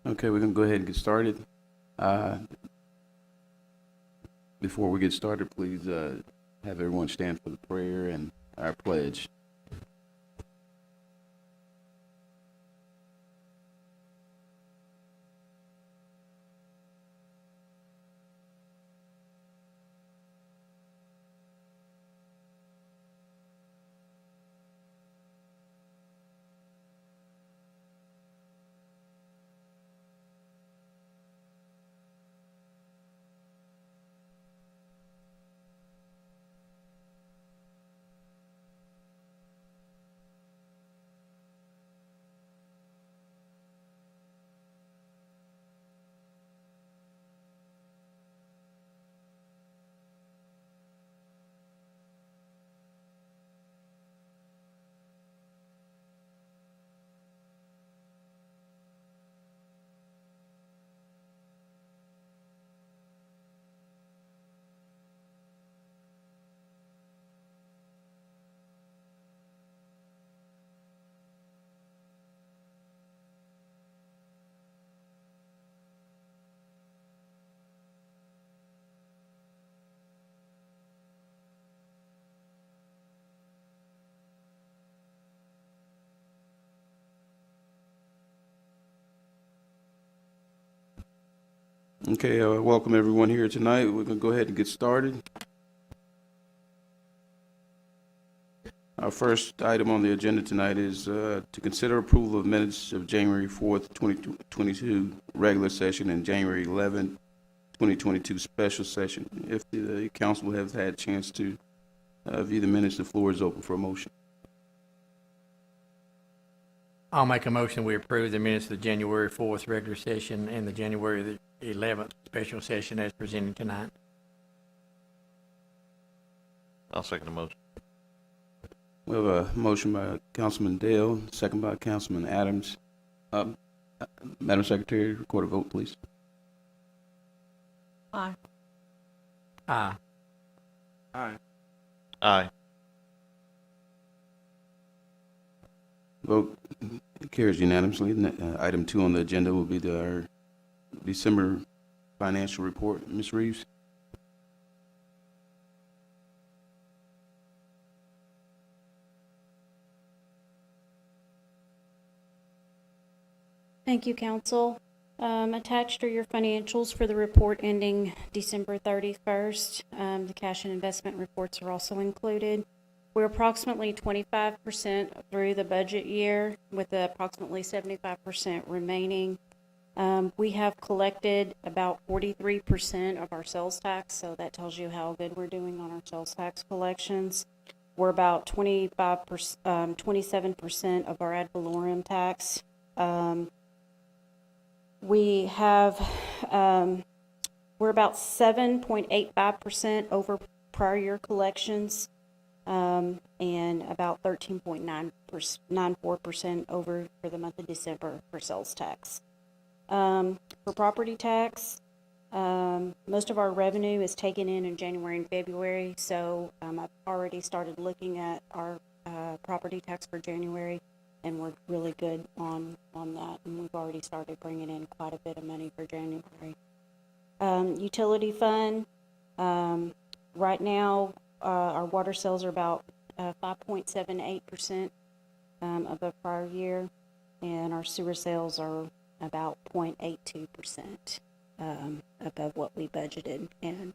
Okay, we're going to go ahead and get started. Before we get started, please have everyone stand for the prayer and our pledge. Okay, welcome everyone here tonight. We're going to go ahead and get started. Our first item on the agenda tonight is to consider approval of minutes of January 4th, 2022 regular session and January 11th, 2022 special session. If the council has had a chance to view the minutes, the floor is open for a motion. I'll make a motion we approve the minutes of the January 4th regular session and the January 11th special session as presented tonight. I'll second the motion. We have a motion by Councilman Dale, second by Councilman Adams. Madam Secretary, record a vote, please. Aye. Aye. Aye. Aye. Vote carries unanimously. Item 2 on the agenda will be our December financial report. Ms. Reeves. Thank you, Council. Attached are your financials for the report ending December 31st. The cash and investment reports are also included. We're approximately 25% through the budget year with approximately 75% remaining. We have collected about 43% of our sales tax, so that tells you how good we're doing on our sales tax collections. We're about 27% of our ad valorem tax. We have, we're about 7.85% over prior year collections, and about 13.94% over for the month of December for sales tax. For property tax, most of our revenue is taken in January and February, so I've already started looking at our property tax for January, and we're really good on that, and we've already started bringing in quite a bit of money for January. Utility fund, right now our water sales are about 5.78% of the prior year, and our sewer sales are about 0.82% above what we budgeted, and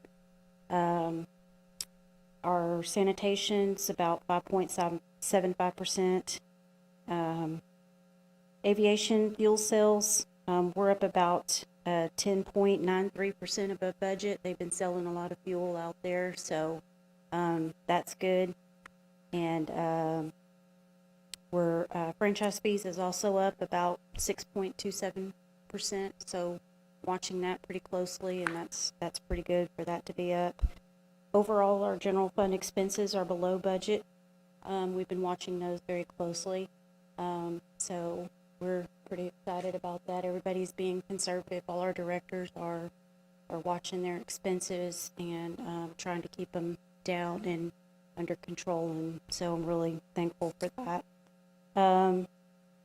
our sanitation's about 5.75%. Aviation fuel sales, we're up about 10.93% above budget. They've been selling a lot of fuel out there, so that's good. And we're franchise fees is also up about 6.27%, so watching that pretty closely, and that's pretty good for that to be up. Overall, our general fund expenses are below budget. We've been watching those very closely. So we're pretty excited about that. Everybody's being conservative. All our directors are watching their expenses and trying to keep them down and under control, and so I'm really thankful for that.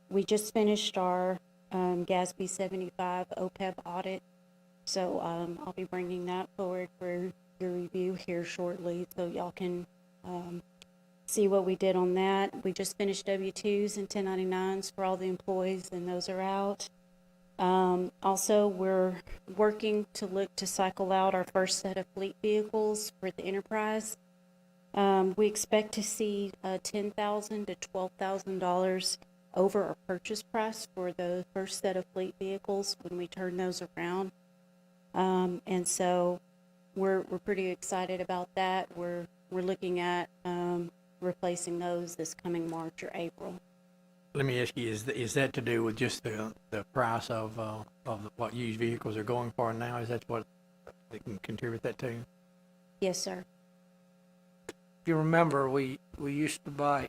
We just finished our GASB 75 OPEB audit. So I'll be bringing that forward for your review here shortly, so y'all can see what we did on that. We just finished W-2s and 1099s for all the employees, and those are out. Also, we're working to look to cycle out our first set of fleet vehicles for the enterprise. We expect to see $10,000 to $12,000 over our purchase price for the first set of fleet vehicles when we turn those around. And so we're pretty excited about that. We're looking at replacing those this coming March or April. Let me ask you, is that to do with just the price of what used vehicles are going for now? Is that what they can contribute that to? Yes, sir. If you remember, we used to buy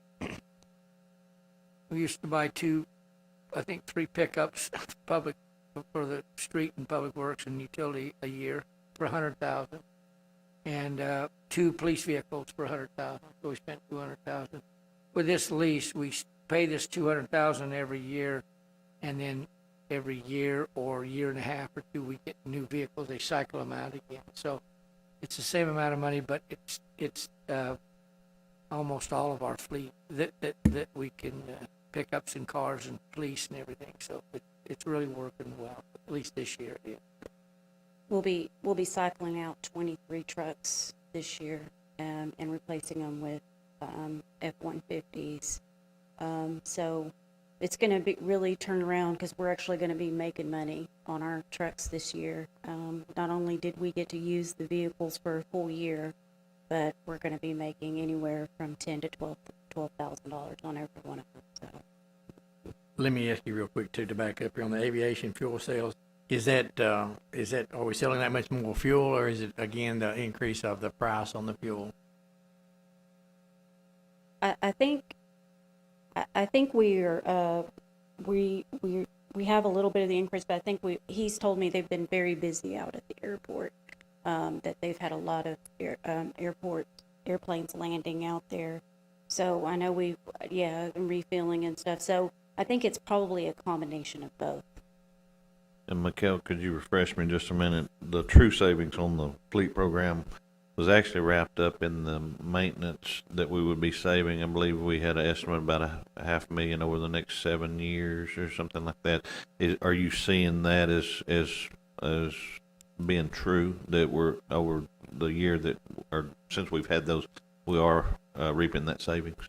two, I think 3 pickups, public for the street and public works and utility a year for $100,000, and 2 police vehicles for $100,000. So we spent $200,000. With this lease, we pay this $200,000 every year, and then every year or year and a half or 2, we get new vehicles. They cycle them out again. So it's the same amount of money, but it's almost all of our fleet that we can pickups and cars and police and everything. So it's really working well, at least this year. Yeah. We'll be cycling out 23 trucks this year and replacing them with F-150s. So it's going to be really turn around because we're actually going to be making money on our trucks this year. Not only did we get to use the vehicles for a full year, but we're going to be making anywhere from $10,000 to $12,000 on every one of them. So. Let me ask you real quick too, to back up here on the aviation fuel sales. Is that are we selling that much more fuel, or is it again the increase of the price on the fuel? I think we have a little bit of the increase, but I think he's told me they've been very busy out at the airport. That they've had a lot of airplanes landing out there. So I know and refilling and stuff. So I think it's probably a combination of both. And Mikkel, could you refresh me just a minute? The true savings on the fleet program was actually wrapped up in the maintenance that we would be saving. I believe we had an estimate about $500,000 over the next 7 years or something like that. Are you seeing that as being true, that we're over the year that, or since we've had those, we are reaping that savings?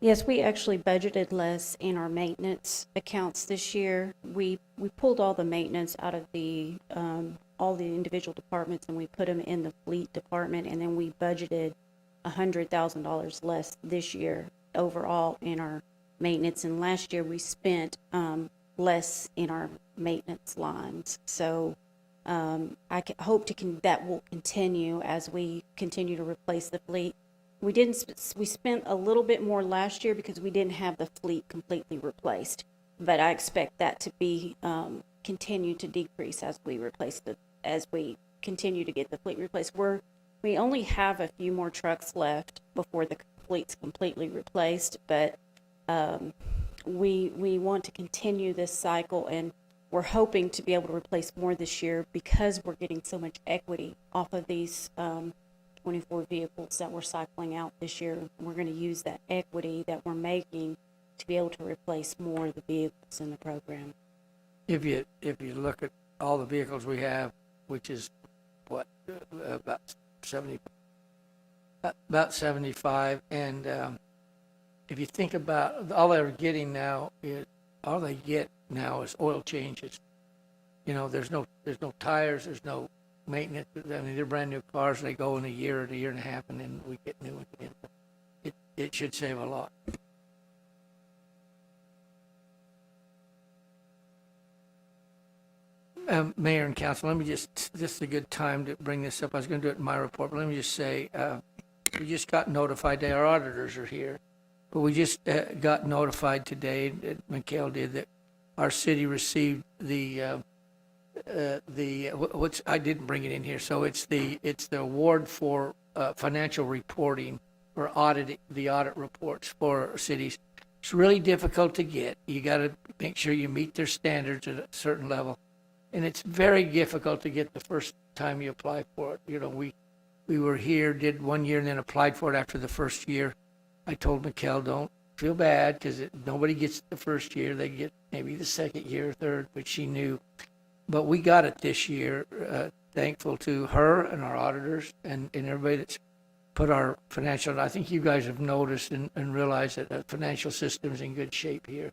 Yes, we actually budgeted less in our maintenance accounts this year. We pulled all the maintenance out of the all the individual departments, and we put them in the fleet department, and then we budgeted $100,000 less this year overall in our maintenance. And last year we spent less in our maintenance lines. So I hope that will continue as we continue to replace the fleet. We spent a little bit more last year because we didn't have the fleet completely replaced, but I expect that to be continue to decrease as we continue to get the fleet replaced. We only have a few more trucks left before the fleet's completely replaced, but we want to continue this cycle, and we're hoping to be able to replace more this year because we're getting so much equity off of these 24 vehicles that we're cycling out this year. We're going to use that equity that we're making to be able to replace more of the vehicles in the program. If you look at all the vehicles we have, which is about 75, and if you think about all they're getting now, all they get now is oil changes. There's no tires, there's no maintenance. I mean, they're brand new cars. They go in a year and a half, and then we get new ones again. It should save a lot. Mayor and Council, let me this is a good time to bring this up. I was going to do it in my report, but let me just say, we just got notified today, our auditors are here, but we just got notified today, Mikhail did, that our city received I didn't bring it in here, so it's the award for financial reporting for the audit reports for cities. It's really difficult to get. You got to make sure you meet their standards at a certain level. And it's very difficult to get the first time you apply for it. You know, we were here, did 1 year, and then applied for it after the first year. I told Mikkel, don't feel bad, because nobody gets the first year. They get maybe the second year or third, but she knew. But we got it this year, thankful to her and our auditors and everybody that's put our financial, I think you guys have noticed and realized that the financial system's in good shape here.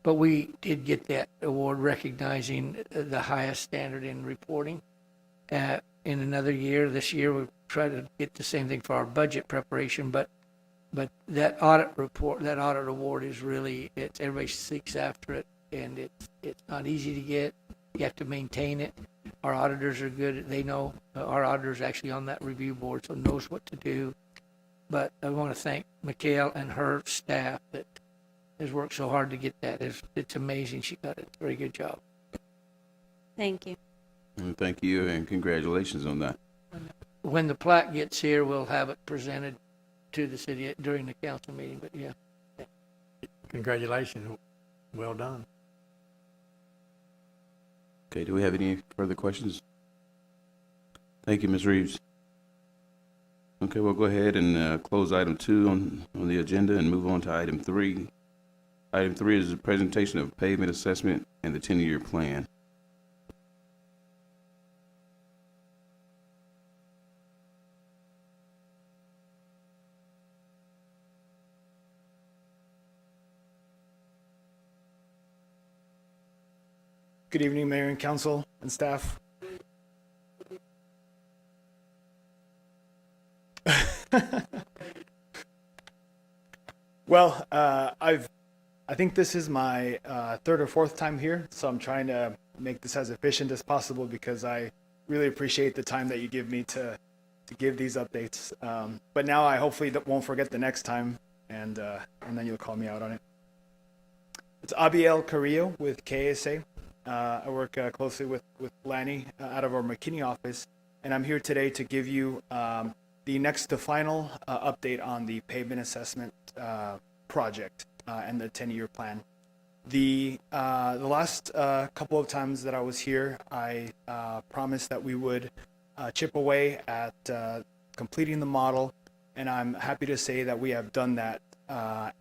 But we did get that award recognizing the highest standard in reporting. In another year, this year, we'll try to get the same thing for our budget preparation, but that audit report, that audit award is really, everybody seeks after it, and it's not easy to get. You have to maintain it. Our auditors are good. They know, our auditor's actually on that review board, so knows what to do. But I want to thank Mikhail and her staff that has worked so hard to get that. It's amazing she got it. Very good job. Thank you. And thank you, and congratulations on that. When the plaque gets here, we'll have it presented to the city during the council meeting, but yeah. Congratulations. Well done. Okay, do we have any further questions? Thank you, Ms. Reeves. Okay, we'll go ahead and close item 2 on the agenda and move on to item 3. Item 3 is a presentation of pavement assessment and the 10-year plan. Good evening, Mayor and Council and staff. Well, I think this is my third or fourth time here, so I'm trying to make this as efficient as possible because I really appreciate the time that you give me to give these updates. But now I hopefully won't forget the next time, and then you'll call me out on it. It's Abiel Carrillo with KSA. I work closely with Lanny out of our McKinney office, and I'm here today to give you the next to final update on the pavement assessment project and the 10-year plan. The last couple of times that I was here, I promised that we would chip away at completing the model, and I'm happy to say that we have done that.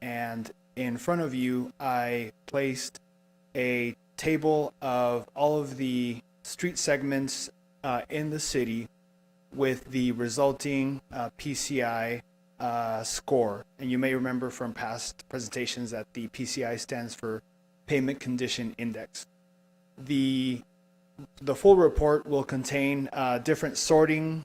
And in front of you, I placed a table of all of the street segments in the city with the resulting PCI score. And you may remember from past presentations that the PCI stands for Pavement Condition Index. The full report will contain different sorting,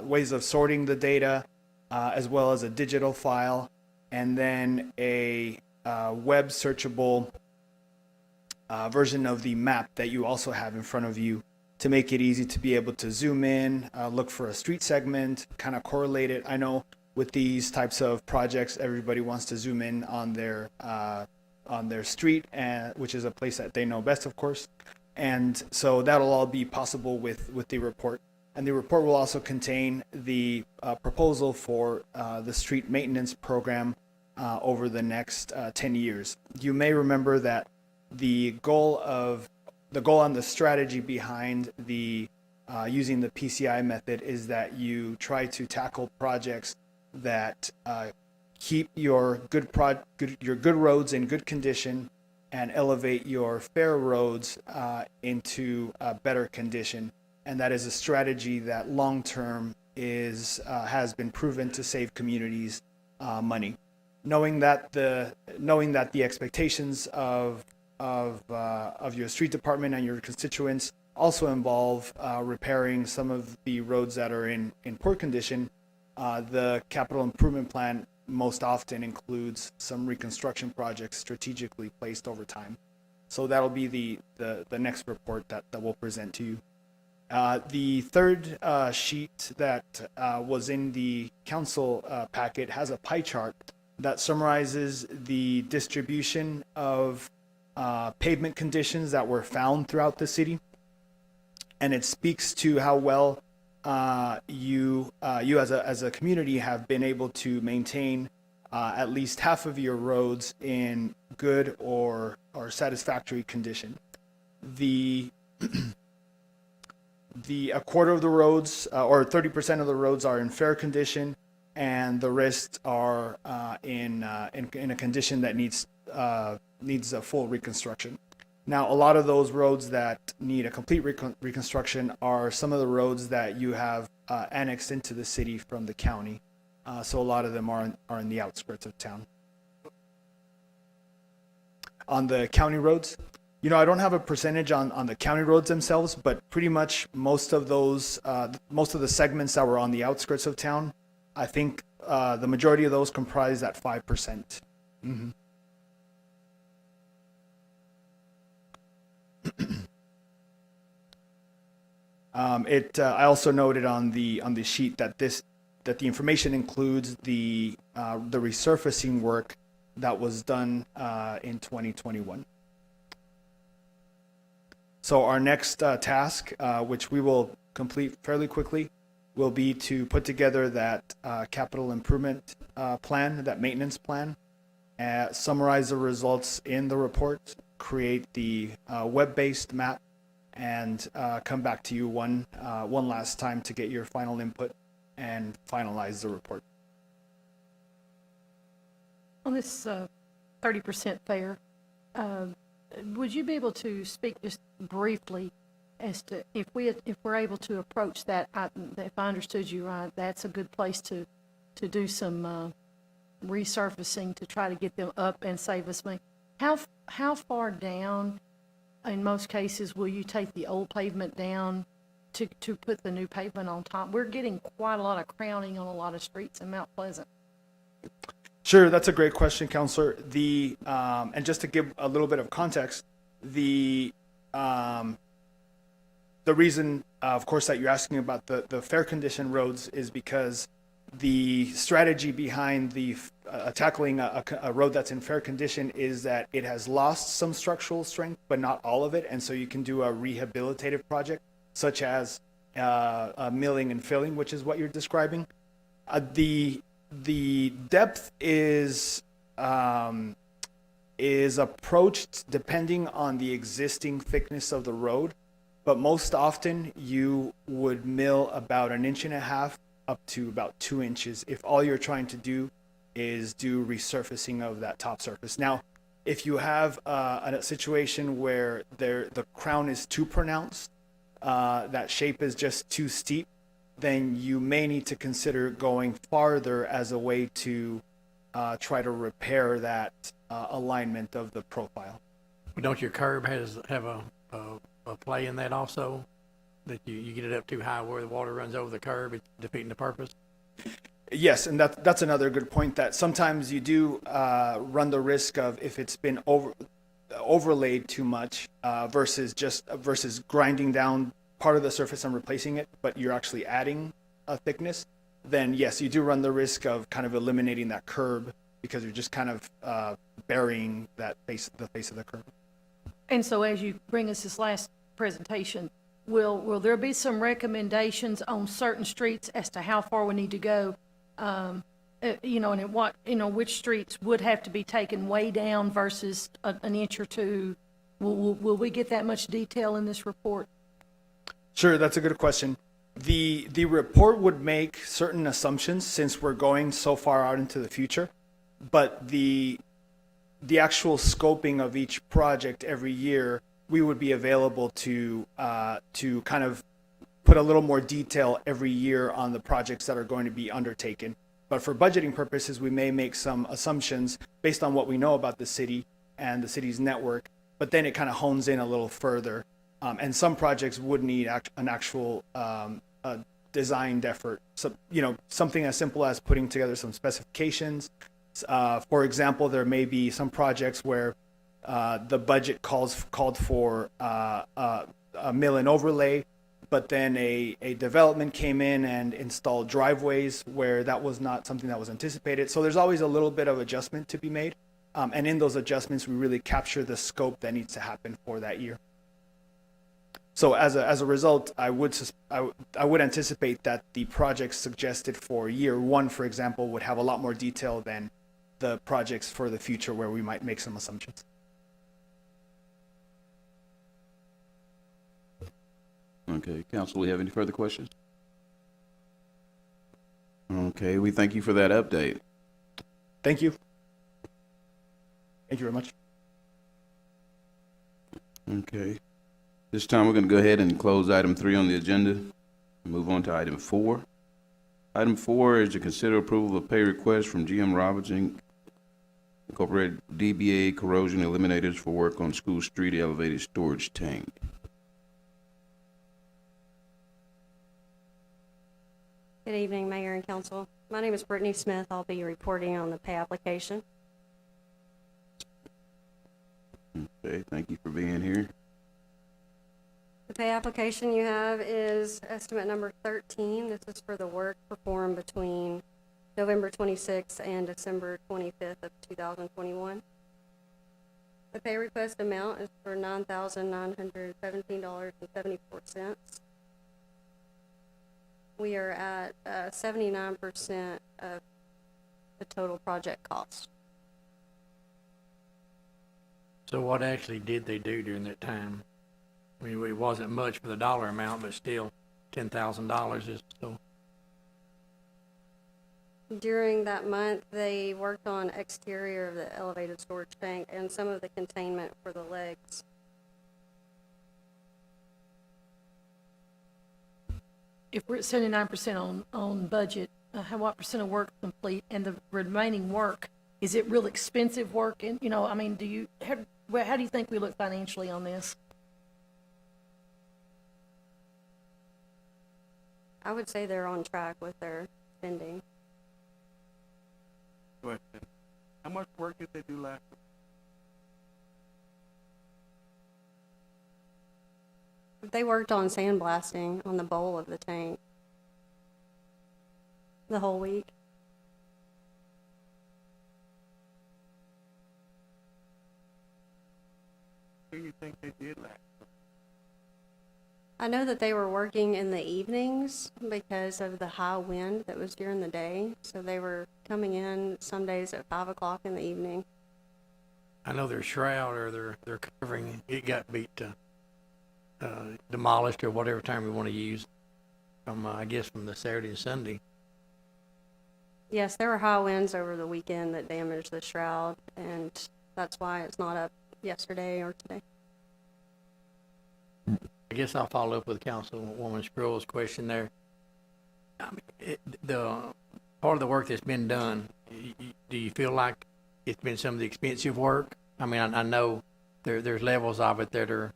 ways of sorting the data, as well as a digital file, and then a web searchable version of the map that you also have in front of you to make it easy to be able to zoom in, look for a street segment, kind of correlate it. I know with these types of projects, everybody wants to zoom in on their street, which is a place that they know best, of course. And so that'll all be possible with the report. And the report will also contain the proposal for the street maintenance program over the next 10 years. You may remember that the goal on the strategy behind the using the PCI method is that you try to tackle projects that keep your good roads in good condition and elevate your fair roads into better condition. And that is a strategy that long term has been proven to save communities money. Knowing that the expectations of your street department and your constituents also involve repairing some of the roads that are in poor condition, the capital improvement plan most often includes some reconstruction projects strategically placed over time. So that'll be the next report that we'll present to you. The third sheet that was in the council packet has a pie chart that summarizes the distribution of pavement conditions that were found throughout the city, and it speaks to how well you as a community have been able to maintain at least half of your roads in good or satisfactory condition. A quarter of the roads, or 30% of the roads, are in fair condition, and the rest are in a condition that needs a full reconstruction. Now, a lot of those roads that need a complete reconstruction are some of the roads that you have annexed into the city from the county. So a lot of them are in the outskirts of town. On the county roads, I don't have a percentage on the county roads themselves, but pretty much most of those, most of the segments that were on the outskirts of town, I think the majority of those comprise that 5%. Mm-hmm. I also noted on the sheet that the information includes the resurfacing work that was done in 2021. So our next task, which we will complete fairly quickly, will be to put together that capital improvement plan, that maintenance plan, summarize the results in the report, create the web-based map, and come back to you one last time to get your final input and finalize the report. On this 30% fair, would you be able to speak just briefly as to if we're able to approach that? If I understood you right, that's a good place to do some resurfacing to try to get them up and save us money. How far down, in most cases, will you take the old pavement down to put the new pavement on top? We're getting quite a lot of crowning on a lot of streets in Mount Pleasant. Sure, that's a great question, Counselor. And just to give a little bit of context, the reason, of course, that you're asking about the fair condition roads is because the strategy behind the tackling a road that's in fair condition is that it has lost some structural strength, but not all of it, and so you can do a rehabilitative project, such as milling and filling, which is what you're describing. The depth is approached depending on the existing thickness of the road, but most often you would mill about 1.5 inches up to about 2 inches if all you're trying to do is do resurfacing of that top surface. Now, if you have a situation where the crown is too pronounced, that shape is just too steep, then you may need to consider going farther as a way to try to repair that alignment of the profile. Don't your curb have a play in that also? That you get it up too high where the water runs over the curb, it's defeating the purpose? Yes, and that's another good point, that sometimes you do run the risk of, if it's been overlaid too much versus grinding down part of the surface and replacing it, but you're actually adding a thickness, then yes, you do run the risk of kind of eliminating that curb because you're just kind of burying the face of the curb. And so as you bring us this last presentation, will there be some recommendations on certain streets as to how far we need to go? And which streets would have to be taken way down versus an inch or two? Will we get that much detail in this report? Sure, that's a good question. The report would make certain assumptions since we're going so far out into the future, but the actual scoping of each project every year, we would be available to kind of put a little more detail every year on the projects that are going to be undertaken. But for budgeting purposes, we may make some assumptions based on what we know about the city and the city's network, but then it kind of hones in a little further. And some projects would need an actual designed effort. So, something as simple as putting together some specifications. For example, there may be some projects where the budget called for a mill and overlay, but then a development came in and installed driveways where that was not something that was anticipated. So there's always a little bit of adjustment to be made. And in those adjustments, we really capture the scope that needs to happen for that year. So as a result, I would anticipate that the projects suggested for year one, for example, would have a lot more detail than the projects for the future where we might make some assumptions. Okay, council, we have any further questions? Okay, we thank you for that update. Thank you. Thank you very much. Okay. This time, we're going to go ahead and close item 3 on the agenda and move on to item 4. Item 4 is to consider approval of pay request from GM Robertson Incorporated DBA Corrosion Eliminators for work on School Street elevated storage tank. Good evening, Mayor and Council. My name is Brittany Smith. I'll be reporting on the pay application. Okay, thank you for being here. The pay application you have is estimate number 13. This is for the work performed between November 26th and December 25th of 2021. The pay request amount is for $9,917.74. We are at 79% of the total project cost. So what actually did they do during that time? I mean, it wasn't much for the dollar amount, but still $10,000 is still. During that month, they worked on exterior of the elevated storage tank and some of the containment for the legs. If we're at 79% on budget, what percent of work complete, and the remaining work, is it real expensive work? And, you know, I mean, how do you think we look financially on this? I would say they're on track with their spending. Question. How much work did they do last week? They worked on sandblasting on the bowl of the tank the whole week. What do you think they did last week? I know that they were working in the evenings because of the high wind that was during the day. So they were coming in some days at 5 o'clock in the evening. I know their shroud or their covering, it got beat demolished or whatever term we want to use from, I guess, from the Saturday and Sunday. Yes, there were high winds over the weekend that damaged the shroud, and that's why it's not up yesterday or today. I guess I'll follow up with Councilwoman Sproul's question there. I mean, the part of the work that's been done, do you feel like it's been some of the expensive work? I mean, I know there's levels of it that are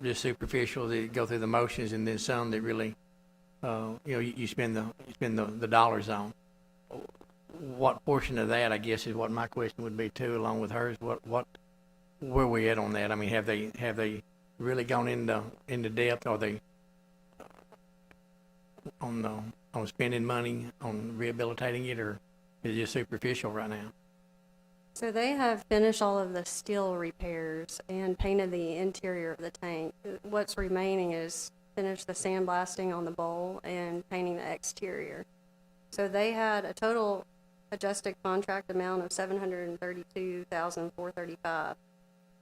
just superficial, that go through the motions, and then some that really, you spend the dollars on. What portion of that, I guess, is what my question would be too, along with hers. Where are we at on that? I mean, have they really gone into depth? Are they on spending money on rehabilitating it, or is it just superficial right now? So they have finished all of the steel repairs and painted the interior of the tank. What's remaining is finish the sandblasting on the bowl and painting the exterior. So they had a total adjusted contract amount of $732,435.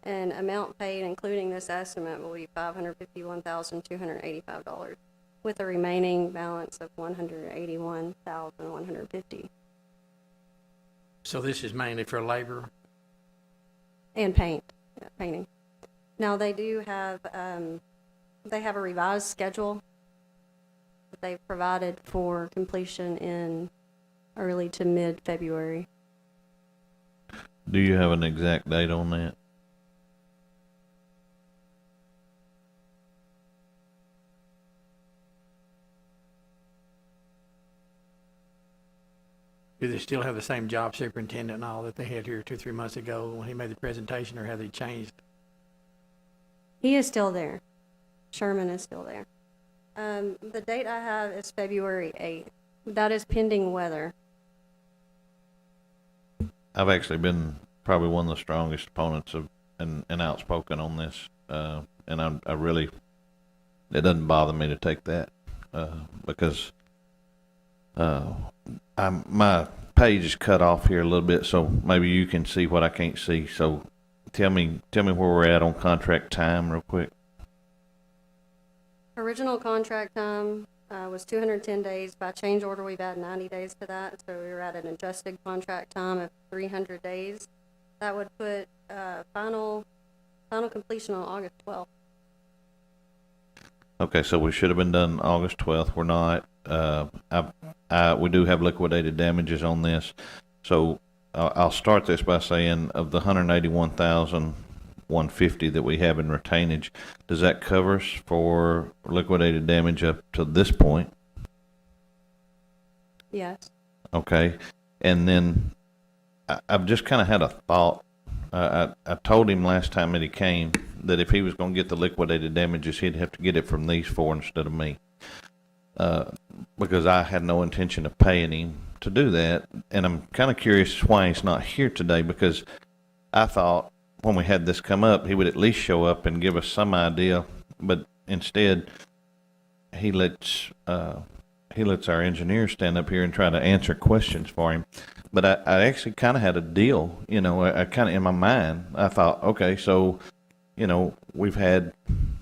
And amount paid, including this estimate, will be $551,285, with a remaining balance of $181,150. So this is mainly for labor? And painting. Now, they do have, they have a revised schedule that they've provided for completion in early to mid-February. Do you have an exact date on that? Do they still have the same job superintendent and all that they had here 2-3 months ago when he made the presentation, or have they changed? He is still there. Sherman is still there. The date I have is February 8th. That is pending weather. I've actually been probably one of the strongest opponents of and outspoken on this, and I really, it doesn't bother me to take that because my page is cut off here a little bit, so maybe you can see what I can't see. So tell me where we're at on contract time real quick. Original contract time was 210 days. By change order, we've added 90 days to that, so we were at an adjusted contract time of 300 days. That would put final completion on August 12th. Okay, so we should have been done August 12th. We're not. We do have liquidated damages on this. So I'll start this by saying of the 181,150 that we have in retainage, does that cover us for liquidated damage up to this point? Yes. Okay. And then I've just kind of had a thought. I told him last time that he came that if he was going to get the liquidated damages, he'd have to get it from these four instead of me. Because I had no intention of paying him to do that. And I'm kind of curious why he's not here today, because I thought when we had this come up, he would at least show up and give us some idea. But instead, he lets our engineers stand up here and try to answer questions for him. But I actually kind of had a deal, you know, I kind of in my mind, I thought, okay, so, you know, we've had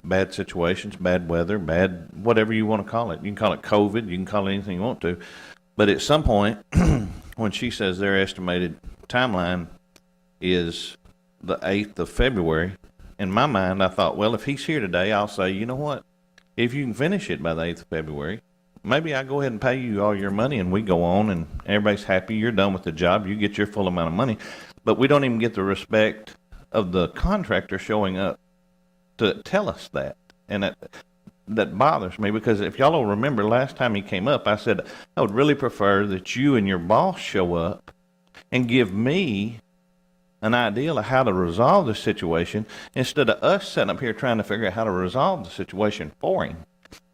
bad situations, bad weather, bad, whatever you want to call it. You can call it COVID, you can call it anything you want to. But at some point, when she says their estimated timeline is the 8th of February, in my mind, I thought, well, if he's here today, I'll say, you know what, if you can finish it by the 8th of February, maybe I go ahead and pay you all your money and we go on and everybody's happy. You're done with the job. You get your full amount of money. But we don't even get the respect of the contractor showing up to tell us that. And that bothers me, because if y'all will remember last time he came up, I said, I would really prefer that you and your boss show up and give me an idea of how to resolve the situation instead of us sitting up here trying to figure out how to resolve the situation for him.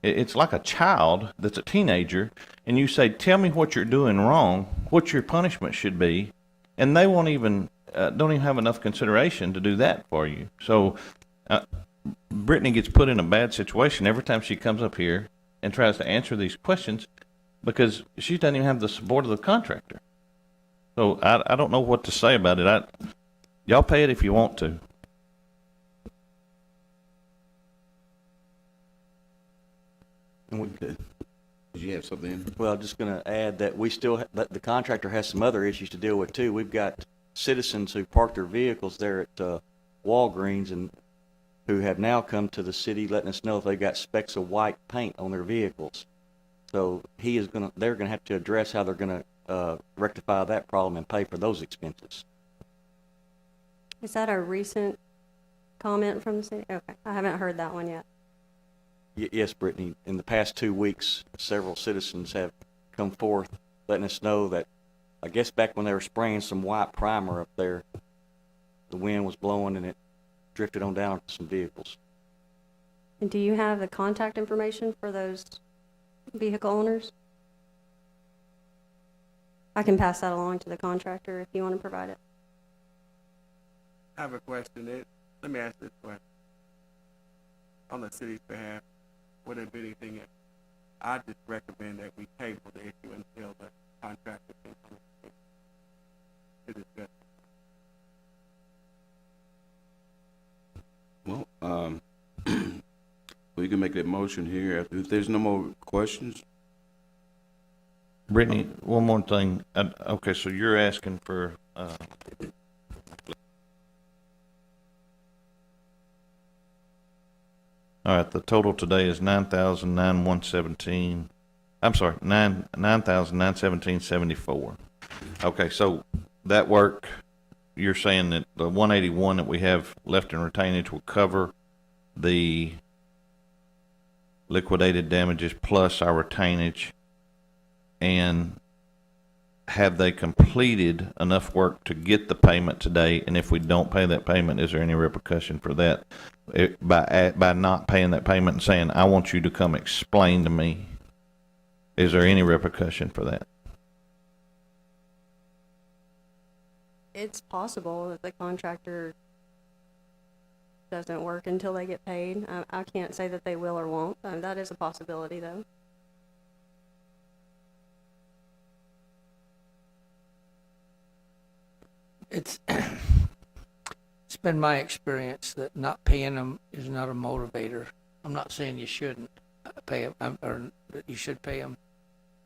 It's like a child that's a teenager, and you say, tell me what you're doing wrong, what your punishment should be, and they won't even, don't even have enough consideration to do that for you. So Brittany gets put in a bad situation every time she comes up here and tries to answer these questions because she doesn't even have the support of the contractor. So I don't know what to say about it. Y'all pay it if you want to. Okay. Did you have something? Well, I'm just going to add that that the contractor has some other issues to deal with too. We've got citizens who park their vehicles there at Walgreens and who have now come to the city letting us know if they've got specks of white paint on their vehicles. So they're going to have to address how they're going to rectify that problem and pay for those expenses. Is that a recent comment from the city? Okay, I haven't heard that one yet. Yes, Brittany. In the past 2 weeks, several citizens have come forth letting us know that, I guess back when they were spraying some white primer up there, the wind was blowing and it drifted on down to some vehicles. And do you have the contact information for those vehicle owners? I can pass that along to the contractor if you want to provide it. I have a question. Let me ask this question. On the city's behalf, would there be anything that I just recommend that we table the issue until the contractor can come to discuss? Well, we can make that motion here. If there's no more questions, Brittany, one more thing. Okay, so you're asking for, all right, the total today is $9,917. I'm sorry, $9,917.74. Okay, so that work, you're saying that the 181 that we have left in retainage will cover the liquidated damages plus our retainage, and have they completed enough work to get the payment today? And if we don't pay that payment, is there any repercussion for that? By not paying that payment and saying, I want you to come explain to me, is there any repercussion for that? It's possible that the contractor doesn't work until they get paid. I can't say that they will or won't. That is a possibility, though. it's it's been my experience that not paying them is not a motivator. I'm not saying you shouldn't pay them, or that you should pay them.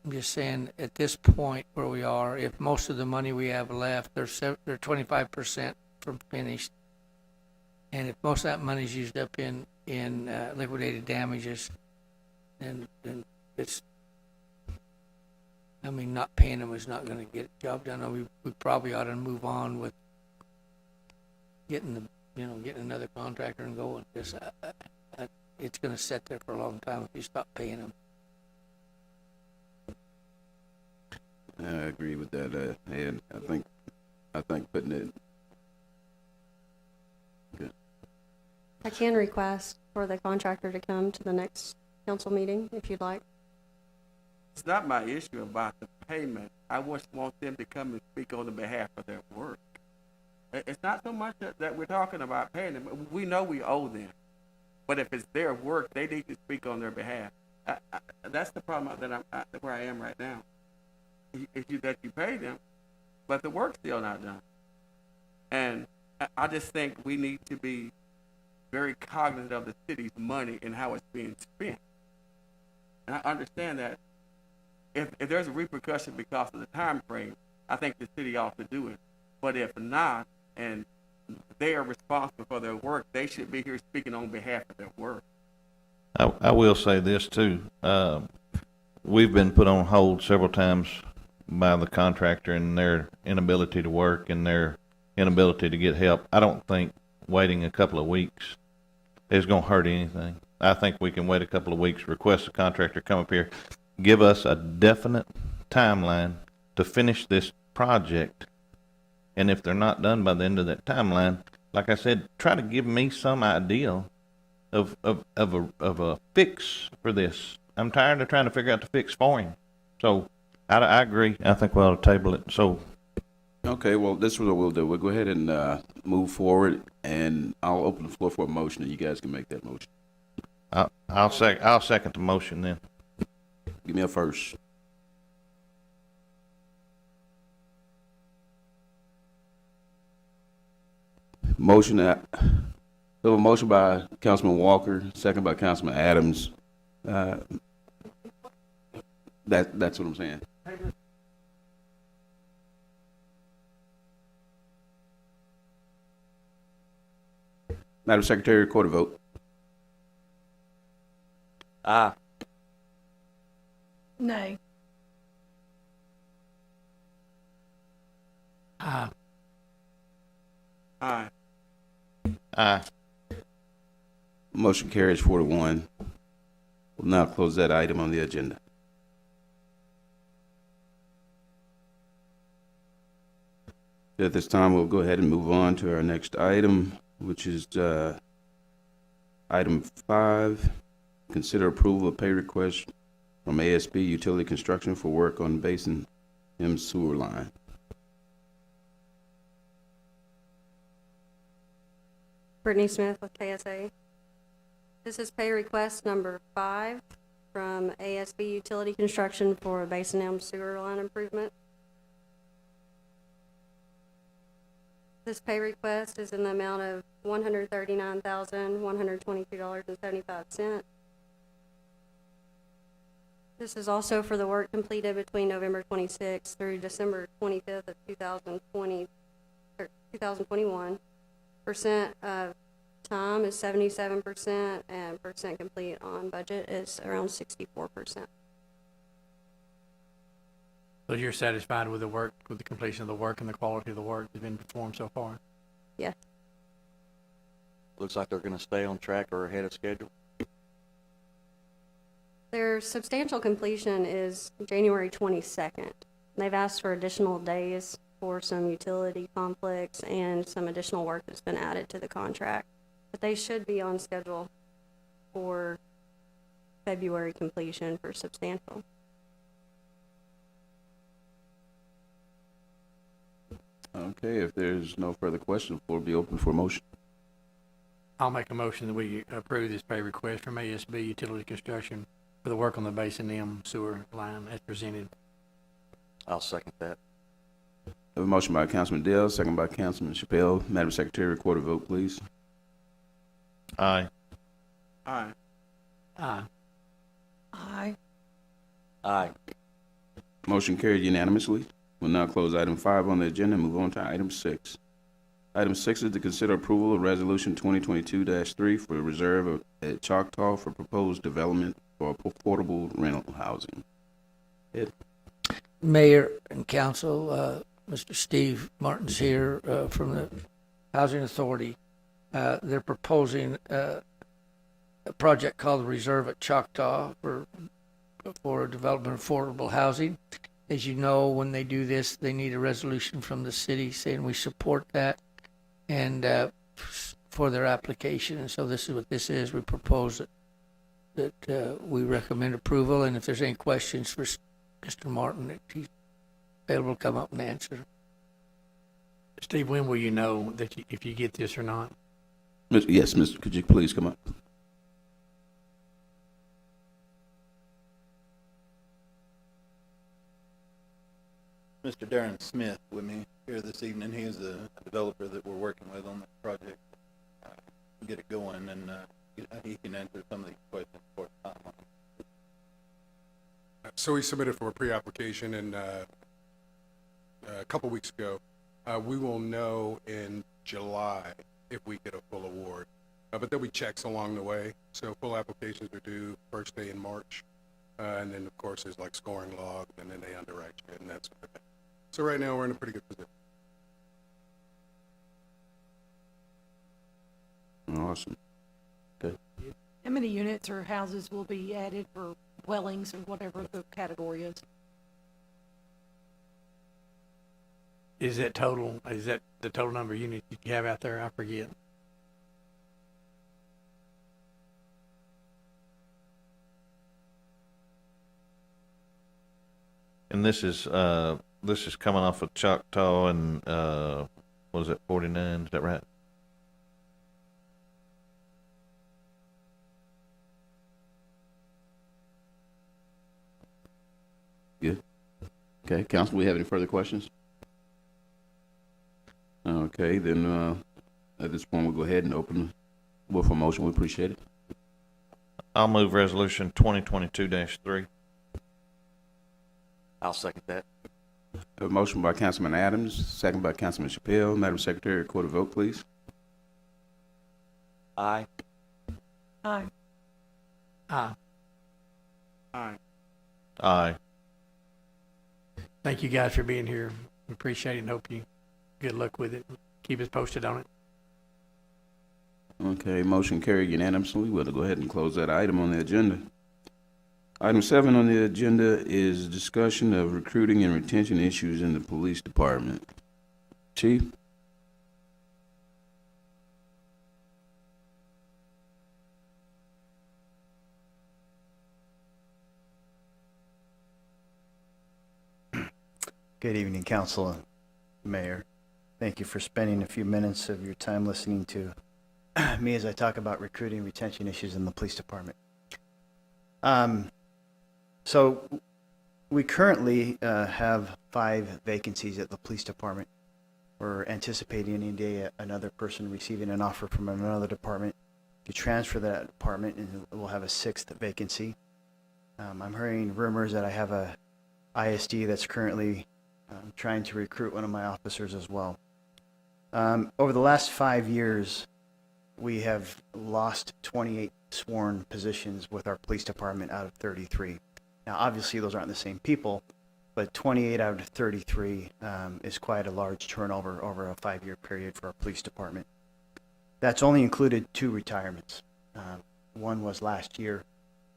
I'm just saying at this point where we are, if most of the money we have left, they're 25% from finished, and if most of that money is used up in liquidated damages, then it's, I mean, not paying them is not going to get the job done. We probably ought to move on with getting another contractor and going. Because it's going to sit there for a long time if you stop paying them. I agree with that, and I think putting it. Good. I can request for the contractor to come to the next council meeting if you'd like. It's not my issue about the payment. I just want them to come and speak on the behalf of their work. It's not so much that we're talking about paying them. We know we owe them. But if it's their work, they need to speak on their behalf. That's the problem that where I am right now. Is that you pay them, but the work's still not done. And I just think we need to be very cognizant of the city's money and how it's being spent. And I understand that if there's a repercussion because of the time frame, I think the city ought to do it. But if not, and they are responsible for their work, they should be here speaking on behalf of their work. I will say this too. We've been put on hold several times by the contractor and their inability to work and their inability to get help. I don't think waiting a couple of weeks is going to hurt anything. I think we can wait a couple of weeks, request the contractor come up here, give us a definite timeline to finish this project. And if they're not done by the end of that timeline, like I said, try to give me some idea of a fix for this. I'm tired of trying to figure out the fix for him. So I agree. I think we ought to table it. So Okay, well, this is what we'll do. We'll go ahead and move forward, and I'll open the floor for a motion, and you guys can make that motion. I'll second the motion then. Give me a first. Motion we have a motion by Councilman Walker, second by Councilman Adams. That's what I'm saying. Madam Secretary, record a vote. Aye. Nay. Aye. Aye. Motion carries 4-1. We'll now close that item on the agenda. At this time, we'll go ahead and move on to our next item, which is item 5. Consider approval of pay request from ASB Utility Construction for work on Basin M sewer line. Brittany Smith with KSA. This is pay request number 5 from ASB Utility Construction for a Basin M sewer line improvement. This pay request is in the amount of $139,122.75. This is also for the work completed between November 26th through December 25th of 2021. Percent of time is 77%, and percent complete on budget is around 64%. So you're satisfied with the work, with the completion of the work and the quality of the work that's been performed so far? Yes. Looks like they're going to stay on track or ahead of schedule. Their substantial completion is January 22nd. They've asked for additional days for some utility conflicts and some additional work that's been added to the contract. But they should be on schedule for February completion for substantial. Okay, if there's no further questions, the floor will be open for motion. I'll make a motion that we approve this pay request from ASB Utility Construction for the work on the Basin M sewer line as presented. I'll second that. Have a motion by Councilman Dale, second by Councilman Chappelle. Madam Secretary, record a vote, please. Aye. Aye. Aye. Aye. Aye. Motion carried unanimously. We'll now close item 5 on the agenda and move on to item 6. Item 6 is to consider approval of Resolution 2022-3 for reserve at Choctaw for proposed development for affordable rental housing. Mayor and council, Mr. Steve Martin's here from the Housing Authority. They're proposing a project called the Reserve at Choctaw for development of affordable housing. As you know, when they do this, they need a resolution from the city saying we support that and for their application. And so this is what this is. We propose that we recommend approval. And if there's any questions for Mr. Martin, he's available to come up and answer. Steve, when will you know that if you get this or not? Yes, Mr. Could you please come up? Mr. Darren Smith with me here this evening. He is the developer that we're working with on that project. Get it going, and he can answer some of these questions for the timeline. So we submitted for a pre-application and a couple weeks ago. We will know in July if we get a full award, but there'll be checks along the way. So full applications are due first day in March, and then of course there's like scoring log, and then they underwrite you and that sort of thing. So right now we're in a pretty good position. Awesome. Good. How many units or houses will be added for dwellings or whatever the category is? Is that the total number of units you have out there? I forget. And this is coming off of Choctaw and what is it, 49? Is that right? Good. Okay, council, we have any further questions? Okay, then at this point, we'll go ahead and open with a motion. We appreciate it. I'll move resolution 2022-3. I'll second that. A motion by Councilman Adams, second by Councilman Chappelle. Madam Secretary, record a vote, please. Aye. Aye. Aye. Aye. Aye. Thank you guys for being here. We appreciate it and hope you good luck with it. Keep us posted on it. Okay, motion carried unanimously. We'll go ahead and close that item on the agenda. Item 7 on the agenda is discussion of recruiting and retention issues in the police department. Chief? Good evening, Council and Mayor. Thank you for spending a few minutes of your time listening to me as I talk about recruiting and retention issues in the police department. So we currently have 5 vacancies at the police department. We're anticipating any day another person receiving an offer from another department to transfer that department, and we'll have a 6th vacancy. I'm hearing rumors that I have a ISD that's currently trying to recruit one of my officers as well. Over the last 5 years, we have lost 28 sworn positions with our police department out of 33. Now, obviously, those aren't the same people, but 28 out of 33 is quite a large turnover over a 5-year period for our police department. That's only included 2 retirements. One was last year,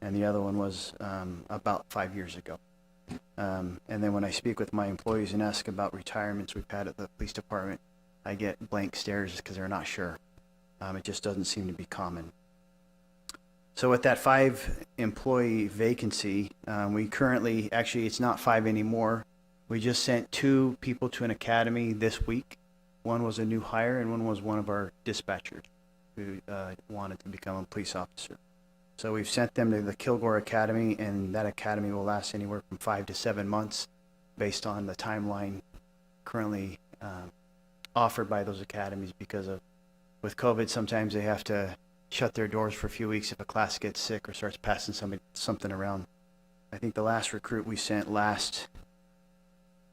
and the other one was about 5 years ago. And then when I speak with my employees and ask about retirements we've had at the police department, I get blank stares because they're not sure. It just doesn't seem to be common. So with that 5 employee vacancy, we currently, actually it's not 5 anymore. We just sent 2 people to an academy this week. One was a new hire and one was one of our dispatchers who wanted to become a police officer. So we've sent them to the Kilgore Academy, and that academy will last anywhere from 5 to 7 months based on the timeline currently offered by those academies because of, with COVID, sometimes they have to shut their doors for a few weeks if a class gets sick or starts passing something around. I think the last recruit we sent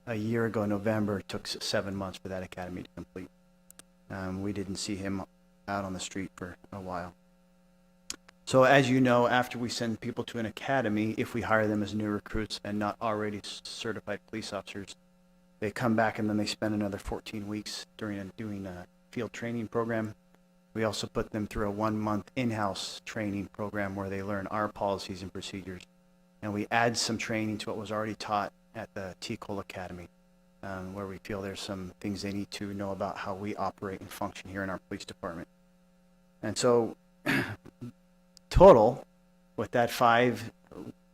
a year ago, November, took 7 months for that academy to complete. We didn't see him out on the street for a while. So as you know, after we send people to an academy, if we hire them as new recruits and not already certified police officers, they come back and then they spend another 14 weeks doing a field training program. We also put them through a 1-month in-house training program where they learn our policies and procedures. And we add some training to what was already taught at the Cole Academy, where we feel there's some things they need to know about how we operate and function here in our police department. And so total, with that 5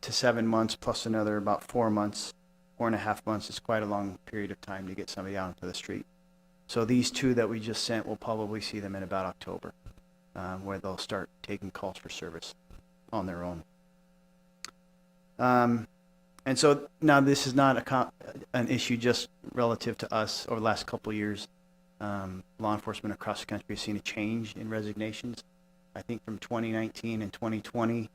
to 7 months plus another about 4 months, 4.5 months, is quite a long period of time to get somebody out onto the street. So these 2 that we just sent, we'll probably see them in about October, where they'll start taking calls for service on their own. And so now this is not an issue just relative to us. Over the last couple of years, law enforcement across the country has seen a change in resignations. I think from 2019 and 2020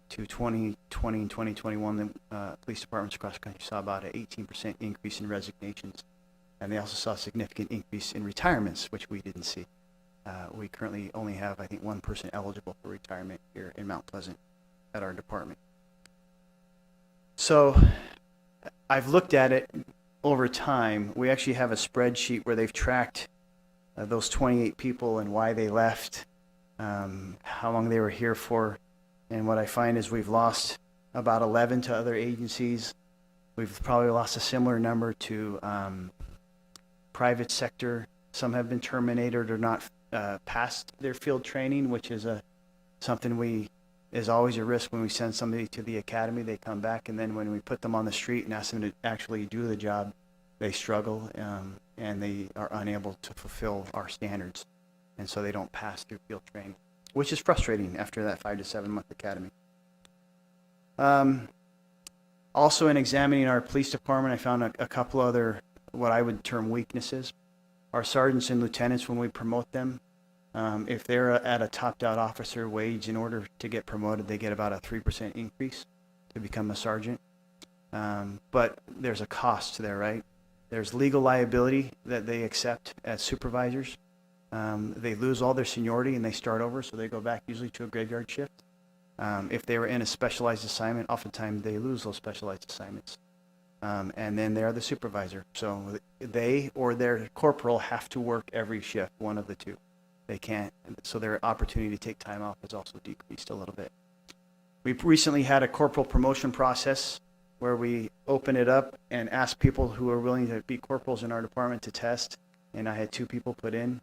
to 2020 and 2021, the police departments across the country saw about an 18% increase in resignations. And they also saw a significant increase in retirements, which we didn't see. We currently only have, I think, 1 person eligible for retirement here in Mount Pleasant at our department. So I've looked at it over time. We actually have a spreadsheet where they've tracked those 28 people and why they left, how long they were here for. And what I find is we've lost about 11 to other agencies. We've probably lost a similar number to private sector. Some have been terminated or not passed their field training, which is something is always a risk when we send somebody to the academy. They come back, and then when we put them on the street and ask them to actually do the job, they struggle and they are unable to fulfill our standards. And so they don't pass through field training, which is frustrating after that 5 to 7 month academy. Also, in examining our police department, I found a couple other what I would term weaknesses. Our sergeants and lieutenants, when we promote them, if they're at a topped out officer wage, in order to get promoted, they get about a 3% increase to become a sergeant. But there's a cost there, right? There's legal liability that they accept as supervisors. They lose all their seniority and they start over, so they go back usually to a graveyard shift. If they were in a specialized assignment, oftentimes they lose those specialized assignments. And then they're the supervisor. So they or their corporal have to work every shift, one of the two. They can't, so their opportunity to take time off has also decreased a little bit. We've recently had a corporal promotion process where we open it up and ask people who are willing to be corporals in our department to test, and I had 2 people put in.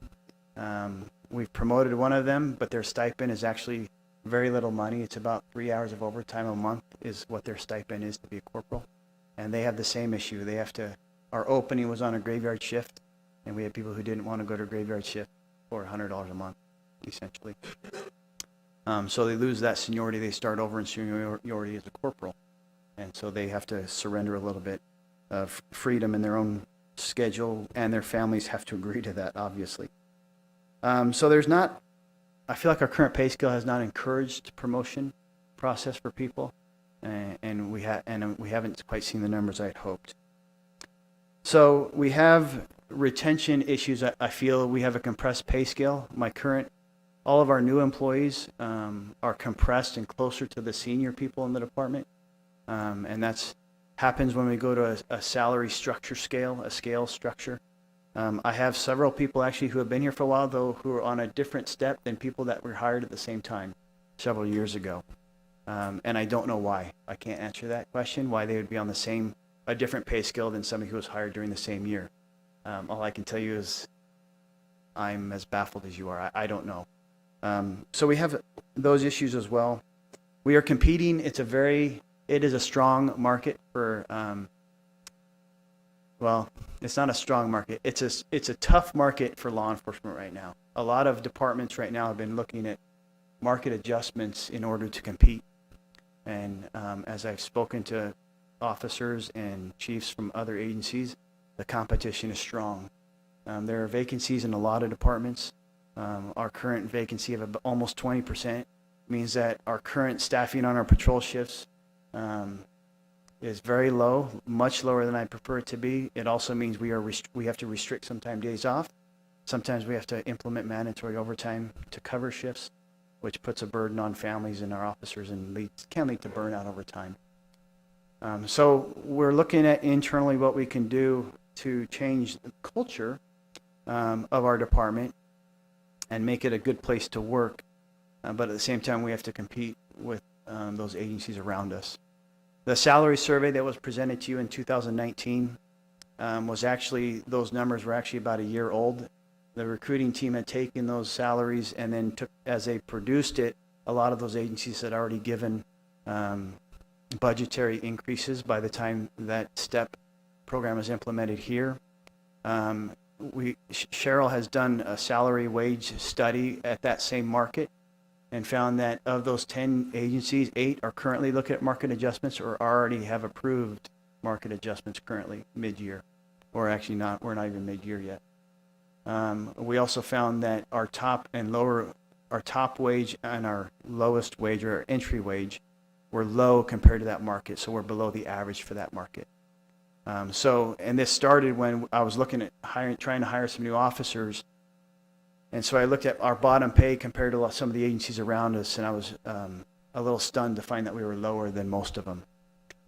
We've promoted one of them, but their stipend is actually very little money. It's about 3 hours of overtime a month is what their stipend is to be a corporal. And they have the same issue. They have to, our opening was on a graveyard shift, and we had people who didn't want to go to a graveyard shift for $100 a month, essentially. So they lose that seniority. They start over in seniority as a corporal. And so they have to surrender a little bit of freedom in their own schedule, and their families have to agree to that, obviously. So there's not, I feel like our current pay scale has not encouraged promotion process for people, and we haven't quite seen the numbers I had hoped. So we have retention issues. I feel we have a compressed pay scale. All of our new employees are compressed and closer to the senior people in the department, and that's happens when we go to a salary structure scale, a scale structure. I have several people actually who have been here for a while, though, who are on a different step than people that were hired at the same time several years ago. And I don't know why. I can't answer that question, why they would be on a different pay scale than somebody who was hired during the same year. All I can tell you is I'm as baffled as you are. I don't know. So we have those issues as well. We are competing. It is a strong market for, well, it's not a strong market. It's a tough market for law enforcement right now. A lot of departments right now have been looking at market adjustments in order to compete. And as I've spoken to officers and chiefs from other agencies, the competition is strong. There are vacancies in a lot of departments. Our current vacancy of almost 20% means that our current staffing on our patrol shifts is very low, much lower than I prefer it to be. It also means we have to restrict sometimes days off. Sometimes we have to implement mandatory overtime to cover shifts, which puts a burden on families and our officers and can lead to burnout over time. So we're looking at internally what we can do to change the culture of our department and make it a good place to work. But at the same time, we have to compete with those agencies around us. The salary survey that was presented to you in 2019 was actually, those numbers were actually about a year old. The recruiting team had taken those salaries and then took, as they produced it, a lot of those agencies had already given budgetary increases by the time that STEP program was implemented here. Cheryl has done a salary wage study at that same market and found that of those 10 agencies, 8 are currently looking at market adjustments or already have approved market adjustments currently mid-year, or actually not, we're not even mid-year yet. We also found that our top wage and our lowest wage, or our entry wage, were low compared to that market, so we're below the average for that market. And this started when I was looking at trying to hire some new officers, and so I looked at our bottom pay compared to some of the agencies around us, and I was a little stunned to find that we were lower than most of them.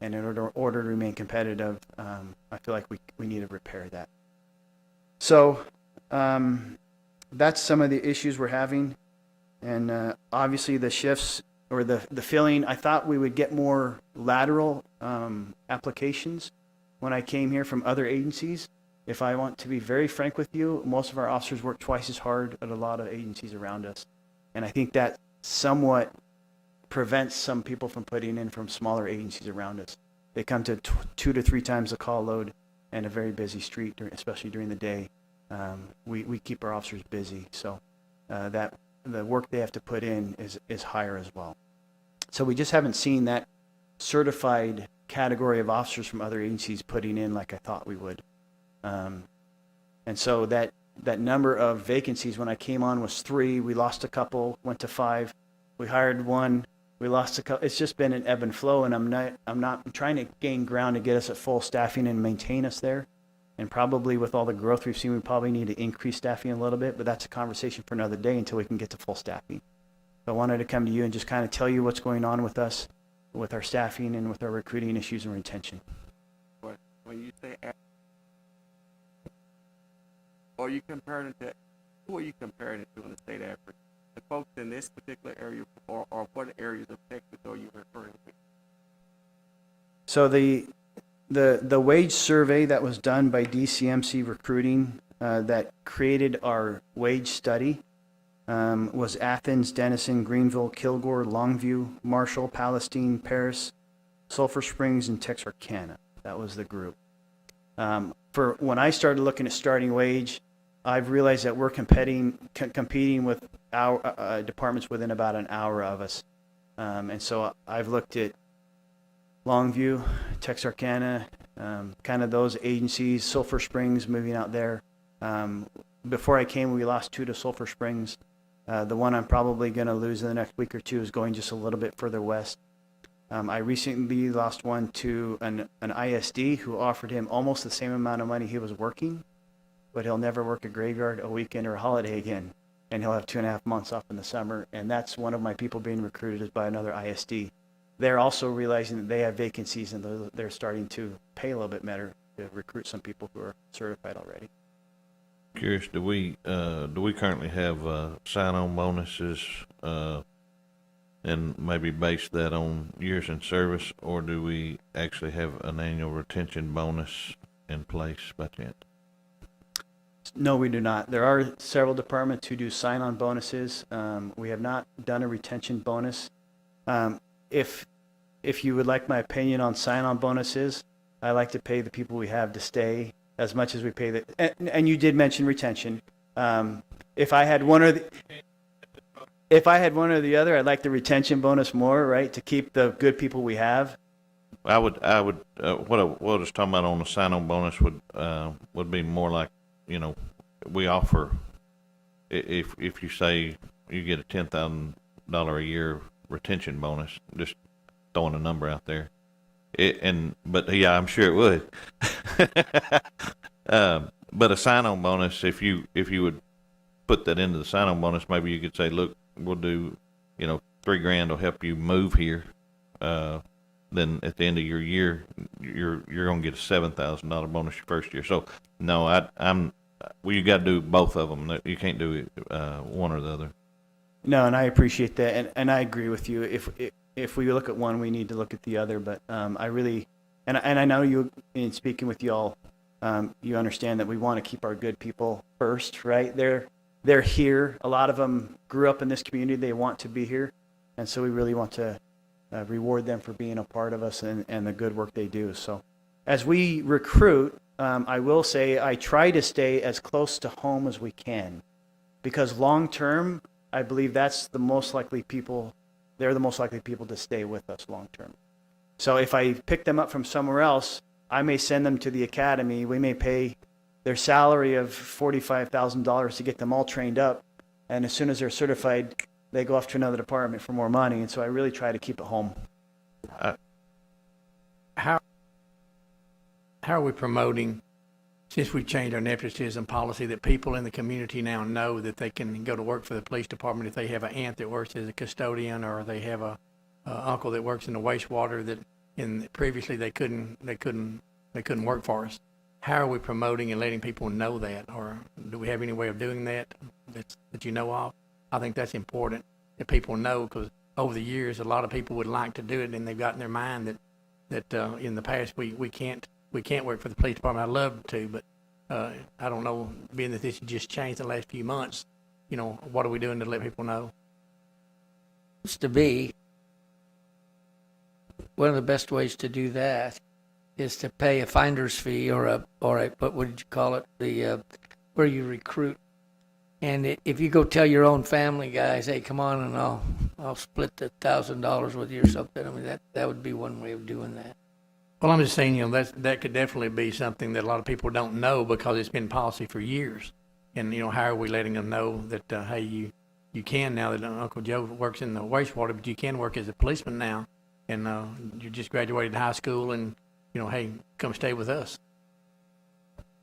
And in order to remain competitive, I feel like we need to repair that. So that's some of the issues we're having. And obviously the shifts or the filling, I thought we would get more lateral applications when I came here from other agencies. If I want to be very frank with you, most of our officers work twice as hard at a lot of agencies around us. And I think that somewhat prevents some people from putting in from smaller agencies around us. They come to 2 to 3 times the call load and a very busy street, especially during the day. We keep our officers busy, so that the work they have to put in is higher as well. So we just haven't seen that certified category of officers from other agencies putting in like I thought we would. And so that number of vacancies when I came on was 3. We lost a couple, went to 5. We hired 1. We lost a couple. It's just been an ebb and flow, and I'm trying to gain ground to get us at full staffing and maintain us there. And probably with all the growth we've seen, we probably need to increase staffing a little bit, but that's a conversation for another day until we can get to full staffing. So I wanted to come to you and just kind of tell you what's going on with us, with our staffing and with our recruiting issues and retention. But when you say, are you comparing it to, who are you comparing it to in the state average? The folks in this particular area, or what areas of Texas are you referring to? So the wage survey that was done by DCMC Recruiting that created our wage study was Athens, Denison, Greenville, Kilgore, Longview, Marshall, Palestine, Paris, Sulphur Springs, and Texarkana. That was the group. For when I started looking at starting wage, I've realized that we're competing with our departments within about an hour of us. And so I've looked at Longview, Texarkana, kind of those agencies, Sulphur Springs, moving out there. Before I came, we lost 2 to Sulphur Springs. The one I'm probably going to lose in the next week or 2 is going just a little bit further west. I recently lost 1 to an ISD who offered him almost the same amount of money he was working, but he'll never work a graveyard, a weekend, or a holiday again. And he'll have 2.5 months off in the summer. And that's one of my people being recruited is by another ISD. They're also realizing that they have vacancies and they're starting to pay a little bit better to recruit some people who are certified already. Curious, do we currently have sign-on bonuses and maybe base that on years in service, or do we actually have an annual retention bonus in place by chance? No, we do not. There are several departments who do sign-on bonuses. We have not done a retention bonus. If you would like my opinion on sign-on bonuses, I like to pay the people we have to stay as much as we pay the. And you did mention retention. If I had one or the other, I'd like the retention bonus more, right, to keep the good people we have. I would, what I was talking about on the sign-on bonus would be more like, we offer, if you say you get a $10,000 a year retention bonus, just throwing a number out there. But yeah, I'm sure it would. But a sign-on bonus, if you would put that into the sign-on bonus, maybe you could say, look, we'll do, $3,000 will help you move here. Then at the end of your year, you're gonna get a $7,000 bonus your first year. So no, you got to do both of them. You can't do one or the other. No, and I appreciate that, and I agree with you. If we look at one, we need to look at the other. But I really, and I know you, in speaking with y'all, you understand that we want to keep our good people first, right? They're here. A lot of them grew up in this community. They want to be here, and so we really want to reward them for being a part of us and the good work they do. So as we recruit, I will say I try to stay as close to home as we can, because long term, I believe that's the most likely people. They're the most likely people to stay with us long term. So if I pick them up from somewhere else, I may send them to the academy. We may pay their salary of $45,000 to get them all trained up, and as soon as they're certified, they go off to another department for more money. And so I really try to keep it home. How are we promoting, since we've changed our nepotism policy, that people in the community now know that they can go to work for the police department if they have an aunt that works as a custodian, or they have a uncle that works in the wastewater that previously they couldn't work for us? How are we promoting and letting people know that, or do we have any way of doing that that you know of? I think that's important that people know, because over the years, a lot of people would like to do it, and they've got in their mind that in the past we can't work for the police department. I'd love to, but I don't know, being that this has just changed in the last few months, what are we doing to let people know? It's to be, one of the best ways to do that is to pay a finder's fee or a what would you call it, where you recruit. And if you go tell your own family guys, hey, come on, and I'll split the $1,000 with you or something. I mean, that would be one way of doing that. Well, I'm just saying, that could definitely be something that a lot of people don't know, because it's been policy for years. And, how are we letting them know that, hey, you can, now that Uncle Joe works in the wastewater, but you can work as a policeman now, and you just graduated high school, and, hey, come stay with us.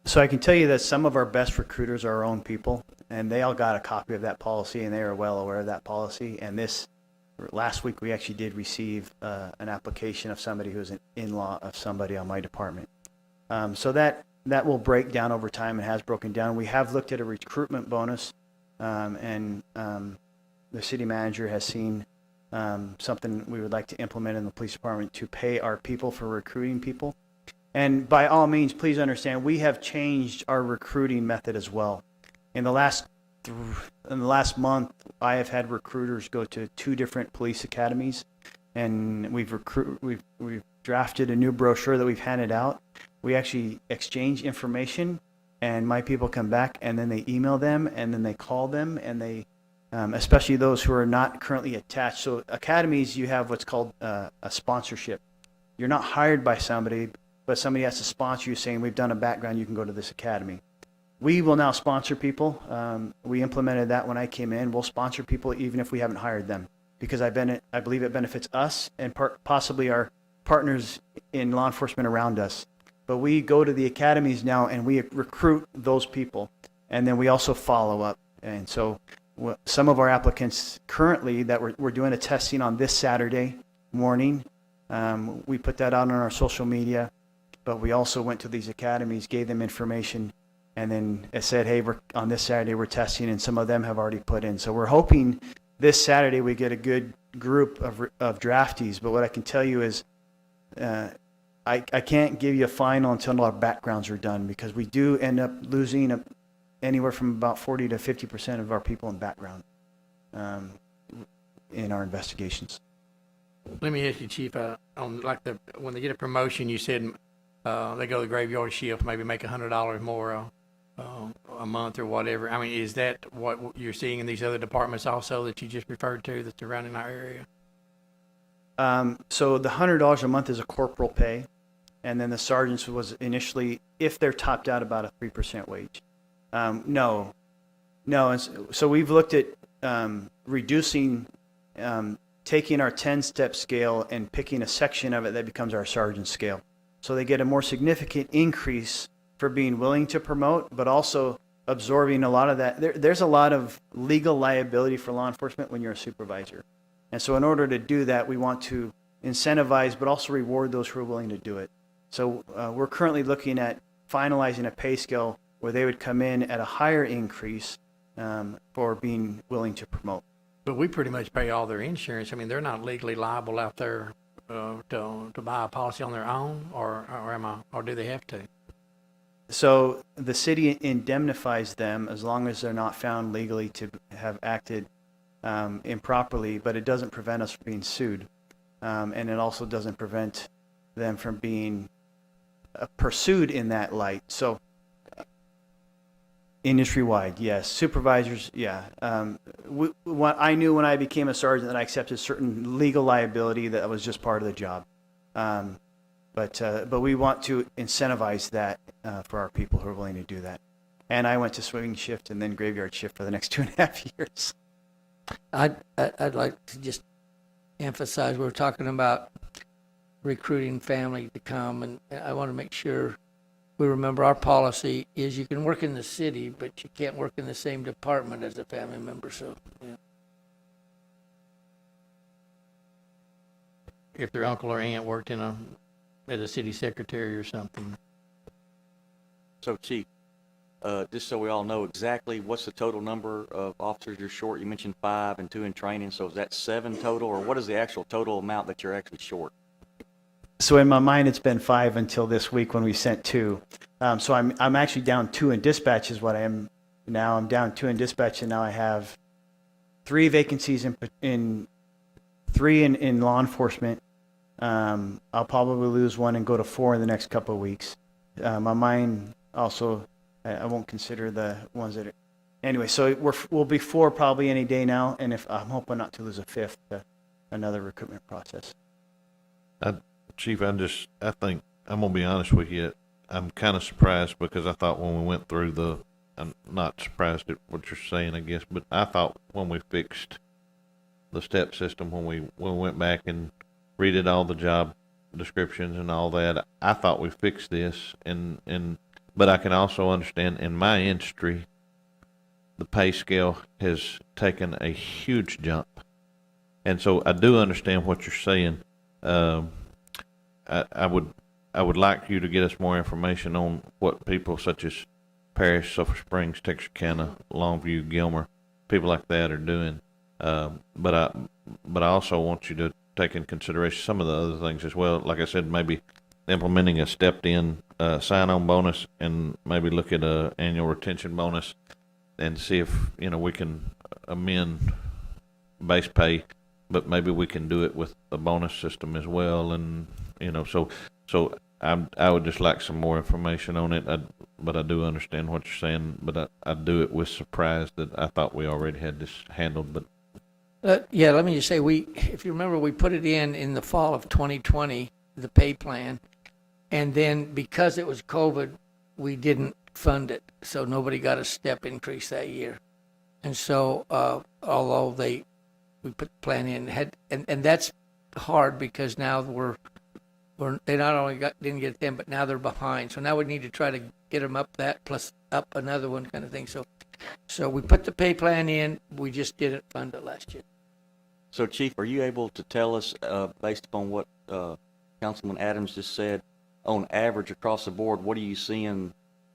So I can tell you that some of our best recruiters are our own people, and they all got a copy of that policy, and they are well aware of that policy. And last week we actually did receive an application of somebody who's an in-law of somebody on my department. So that will break down over time and has broken down. We have looked at a recruitment bonus, and the city manager has seen something we would like to implement in the police department to pay our people for recruiting people. And by all means, please understand, we have changed our recruiting method as well. In the last month, I have had recruiters go to 2 different police academies, and we've drafted a new brochure that we've handed out. We actually exchange information, and my people come back, and then they email them, and then they call them, and they, especially those who are not currently attached. So academies, you have what's called a sponsorship. You're not hired by somebody, but somebody has to sponsor you, saying, we've done a background, you can go to this academy. We will now sponsor people. We implemented that when I came in. We'll sponsor people even if we haven't hired them, because I believe it benefits us and possibly our partners in law enforcement around us. But we go to the academies now and we recruit those people, and then we also follow up. And so some of our applicants currently that we're doing a testing on this Saturday morning. We put that out on our social media, but we also went to these academies, gave them information, and then it said, hey, on this Saturday we're testing, and some of them have already put in. So we're hoping this Saturday we get a good group of draftees. But what I can tell you is I can't give you a final until our backgrounds are done, because we do end up losing anywhere from about 40 to 50% of our people in background in our investigations. Let me ask you, Chief, on when they get a promotion, you said they go to the graveyard shift, maybe make $100 more a month or whatever. I mean, is that what you're seeing in these other departments also that you just referred to that's surrounding our area? So the $100 a month is a corporal pay, and then the sergeants was initially, if they're topped out, about a 3% wage. No. And so we've looked at reducing, taking our 10-step scale and picking a section of it that becomes our sergeant scale. So they get a more significant increase for being willing to promote, but also absorbing a lot of that. There's a lot of legal liability for law enforcement when you're a supervisor. And so in order to do that, we want to incentivize, but also reward those who are willing to do it. So we're currently looking at finalizing a pay scale where they would come in at a higher increase for being willing to promote. But we pretty much pay all their insurance. I mean, they're not legally liable out there to buy a policy on their own, or do they have to? So the city indemnifies them as long as they're not found legally to have acted improperly, but it doesn't prevent us from being sued. And it also doesn't prevent them from being pursued in that light. So industry-wide, yes. Supervisors, yeah. What I knew when I became a sergeant that I accepted certain legal liability that was just part of the job. But we want to incentivize that for our people who are willing to do that. And I went to swing shift and then graveyard shift for the next 2.5 years. I'd like to just emphasize, we're talking about recruiting family to come, and I want to make sure we remember our policy is you can work in the city, but you can't work in the same department as a family member, so, yeah. If their uncle or aunt worked as a city secretary or something. So, Chief, just so we all know exactly what's the total number of officers you're short? You mentioned 5 and 2 in training, so is that 7 total, or what is the actual total amount that you're actually short? So in my mind, it's been 5 until this week when we sent 2. So I'm actually down 2 in dispatch is what I am now. I'm down 2 in dispatch, and now I have 3 vacancies in 3 in law enforcement. I'll probably lose 1 and go to 4 in the next couple of weeks. My mind also, I won't consider the ones that are, anyway, so we'll be 4 probably any day now, and if I'm hoping not to lose a 5th to another recruitment process. Chief, I think, I'm going to be honest with you, I'm kind of surprised because I thought when we went through I'm not surprised at what you're saying, I guess, but I thought when we fixed the step system, when we went back and redid all the job descriptions and all that, I thought we fixed this, but I can also understand in my industry, the pay scale has taken a huge jump. And so I do understand what you're saying. I would like you to get us more information on what people such as Parrish, Sulphur Springs, Texarkana, Longview, Gilmer, people like that are doing. But I also want you to take in consideration some of the other things as well. Like I said, maybe implementing a stepped-in sign-on bonus, and maybe look at a annual retention bonus, and see if we can amend base pay, but maybe we can do it with a bonus system as well. And so I would just like some more information on it. But I do understand what you're saying. But I do it with surprise that I thought we already had this handled. But Yeah, let me just say, if you remember, we put it in the fall of 2020, the pay plan, and then because it was COVID, we didn't fund it, so nobody got a step increase that year. And so, although we put the plan in, and that's hard because now they not only didn't get them, but now they're behind. So now we need to try to get them up that plus up another one kind of thing. So we put the pay plan in, we just didn't fund it last year. So, Chief, are you able to tell us, based upon what Councilman Adams just said, on average across the board, what are you seeing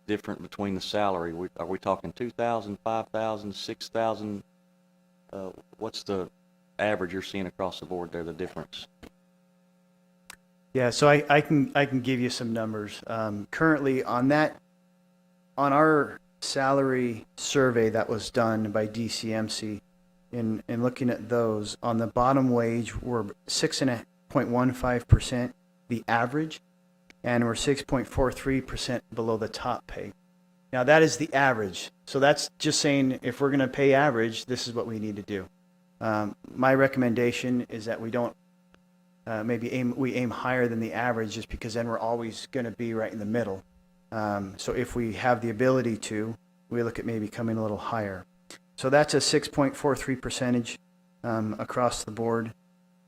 different between the salary? Are we talking 2,000, 5,000, 6,000? What's the average you're seeing across the board there, the difference? Yeah, so I can give you some numbers. Currently on our salary survey that was done by DCMC, in looking at those, on the bottom wage, we're 6.15%, the average, and we're 6.43% below the top pay. Now that is the average. So that's just saying if we're going to pay average, this is what we need to do. My recommendation is that we don't we aim higher than the average just because then we're always going to be right in the middle. So if we have the ability to, we look at maybe coming a little higher. So that's a 6.43% across the board.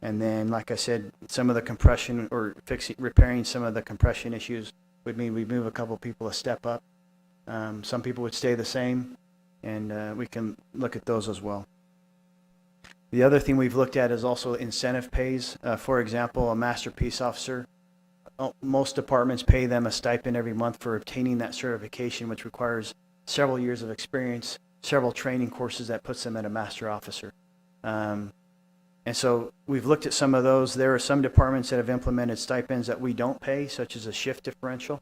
And then, like I said, some of the compression or repairing some of the compression issues would mean we move a couple people a step up. Some people would stay the same, and we can look at those as well. The other thing we've looked at is also incentive pays. For example, a master peace officer, most departments pay them a stipend every month for obtaining that certification, which requires several years of experience, several training courses that puts them at a master officer. And so we've looked at some of those. There are some departments that have implemented stipends that we don't pay, such as a shift differential,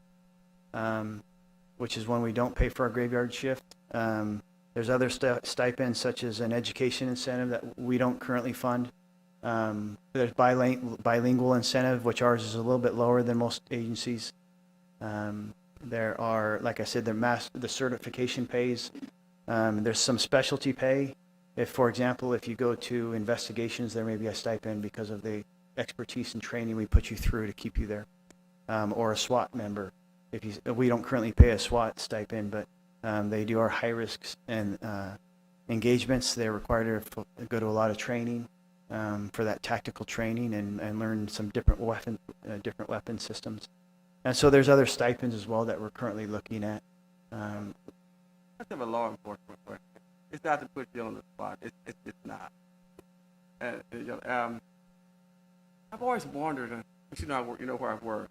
which is one we don't pay for our graveyard shift. There's other stipends, such as an education incentive that we don't currently fund. There's bilingual incentive, which ours is a little bit lower than most agencies. There are, like I said, the certification pays. There's some specialty pay. If, for example, if you go to investigations, there may be a stipend because of the expertise and training we put you through to keep you there. Or a SWAT member. We don't currently pay a SWAT stipend, but they do our high risks and engagements. They're required to go to a lot of training for that tactical training and learn some different weapon systems. And so there's other stipends as well that we're currently looking at. Let's have a law enforcement question. It's not to put you on the spot. It's not. I've always wondered, you know where I've worked.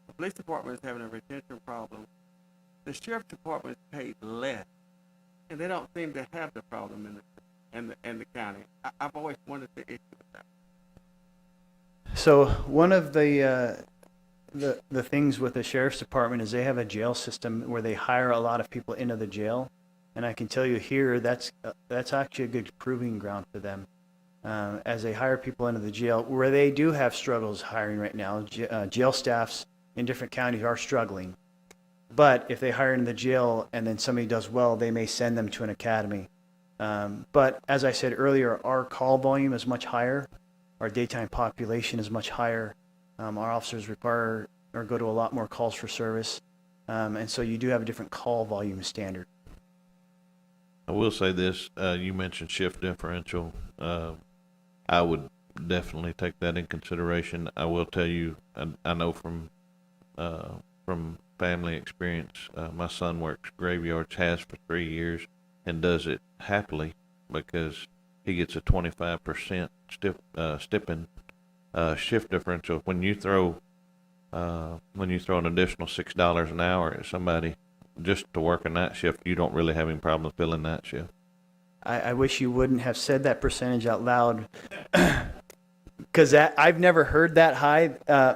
The police department is having a retention problem. The sheriff's department is paid less, and they don't seem to have the problem in the county. I've always wondered the issue with that. So one of the things with the sheriff's department is they have a jail system where they hire a lot of people into the jail. And I can tell you here, that's actually a good proving ground for them. As they hire people into the jail, where they do have struggles hiring right now, jail staffs in different counties are struggling. But if they hire into the jail and then somebody does well, they may send them to an academy. But as I said earlier, our call volume is much higher. Our daytime population is much higher. Our officers require or go to a lot more calls for service. And so you do have a different call volume standard. I will say this, you mentioned shift differential. I would definitely take that in consideration. I will tell you, I know from family experience, my son works graveyards, has for 3 years, and does it happily because he gets a 25% stipend shift differential. When you throw an additional $6 an hour at somebody just to work a night shift, you don't really have any problem filling that shift. I wish you wouldn't have said that percentage out loud, because I've never heard that high.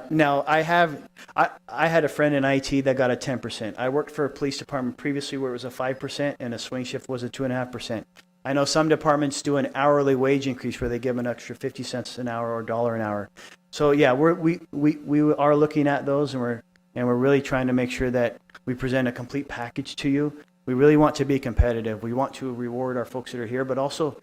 Now I had a friend in IT that got a 10%. I worked for a police department previously where it was a 5% and a swing shift was a 2.5%. I know some departments do an hourly wage increase where they give an extra 50 cents an hour or $1 an hour. So yeah, we are looking at those, and we're really trying to make sure that we present a complete package to you. We really want to be competitive. We want to reward our folks that are here, but also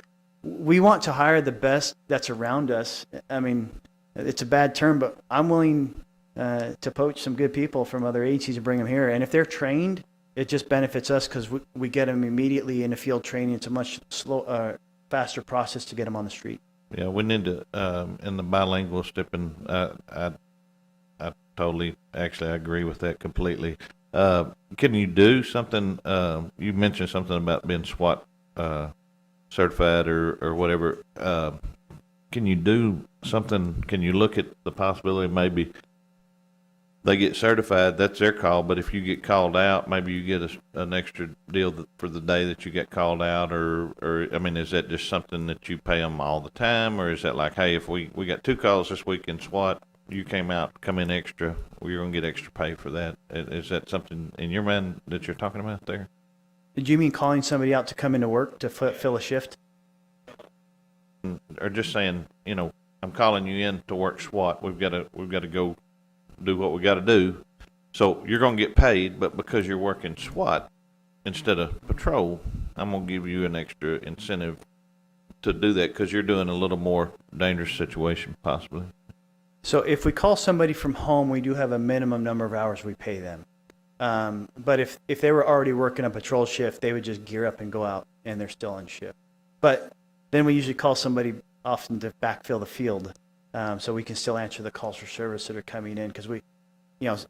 we want to hire the best that's around us. I mean, it's a bad term, but I'm willing to poach some good people from other agencies and bring them here. And if they're trained, it just benefits us because we get them immediately in the field training. It's a much faster process to get them on the street. Yeah, we need to, in the bilingual stipend, I totally, actually, I agree with that completely. Can you do something, you mentioned something about being SWAT certified or whatever. Can you do something, can you look at the possibility maybe they get certified, that's their call, but if you get called out, maybe you get an extra deal for the day that you get called out, or I mean, is that just something that you pay them all the time, or is that like, hey, if we got 2 calls this week in SWAT, you come in extra, we're going to get extra pay for that. Is that something in your mind that you're talking about there? Did you mean calling somebody out to come into work to fill a shift? Or just saying, I'm calling you in to work SWAT. We've got to go do what we got to do. So you're going to get paid, but because you're working SWAT instead of patrol, I'm going to give you an extra incentive to do that? Because you're doing a little more dangerous situation possibly. So if we call somebody from home, we do have a minimum number of hours we pay them. But if they were already working a patrol shift, they would just gear up and go out, and they're still on shift. But then we usually call somebody often to backfill the field, so we can still answer the calls for service that are coming in. Because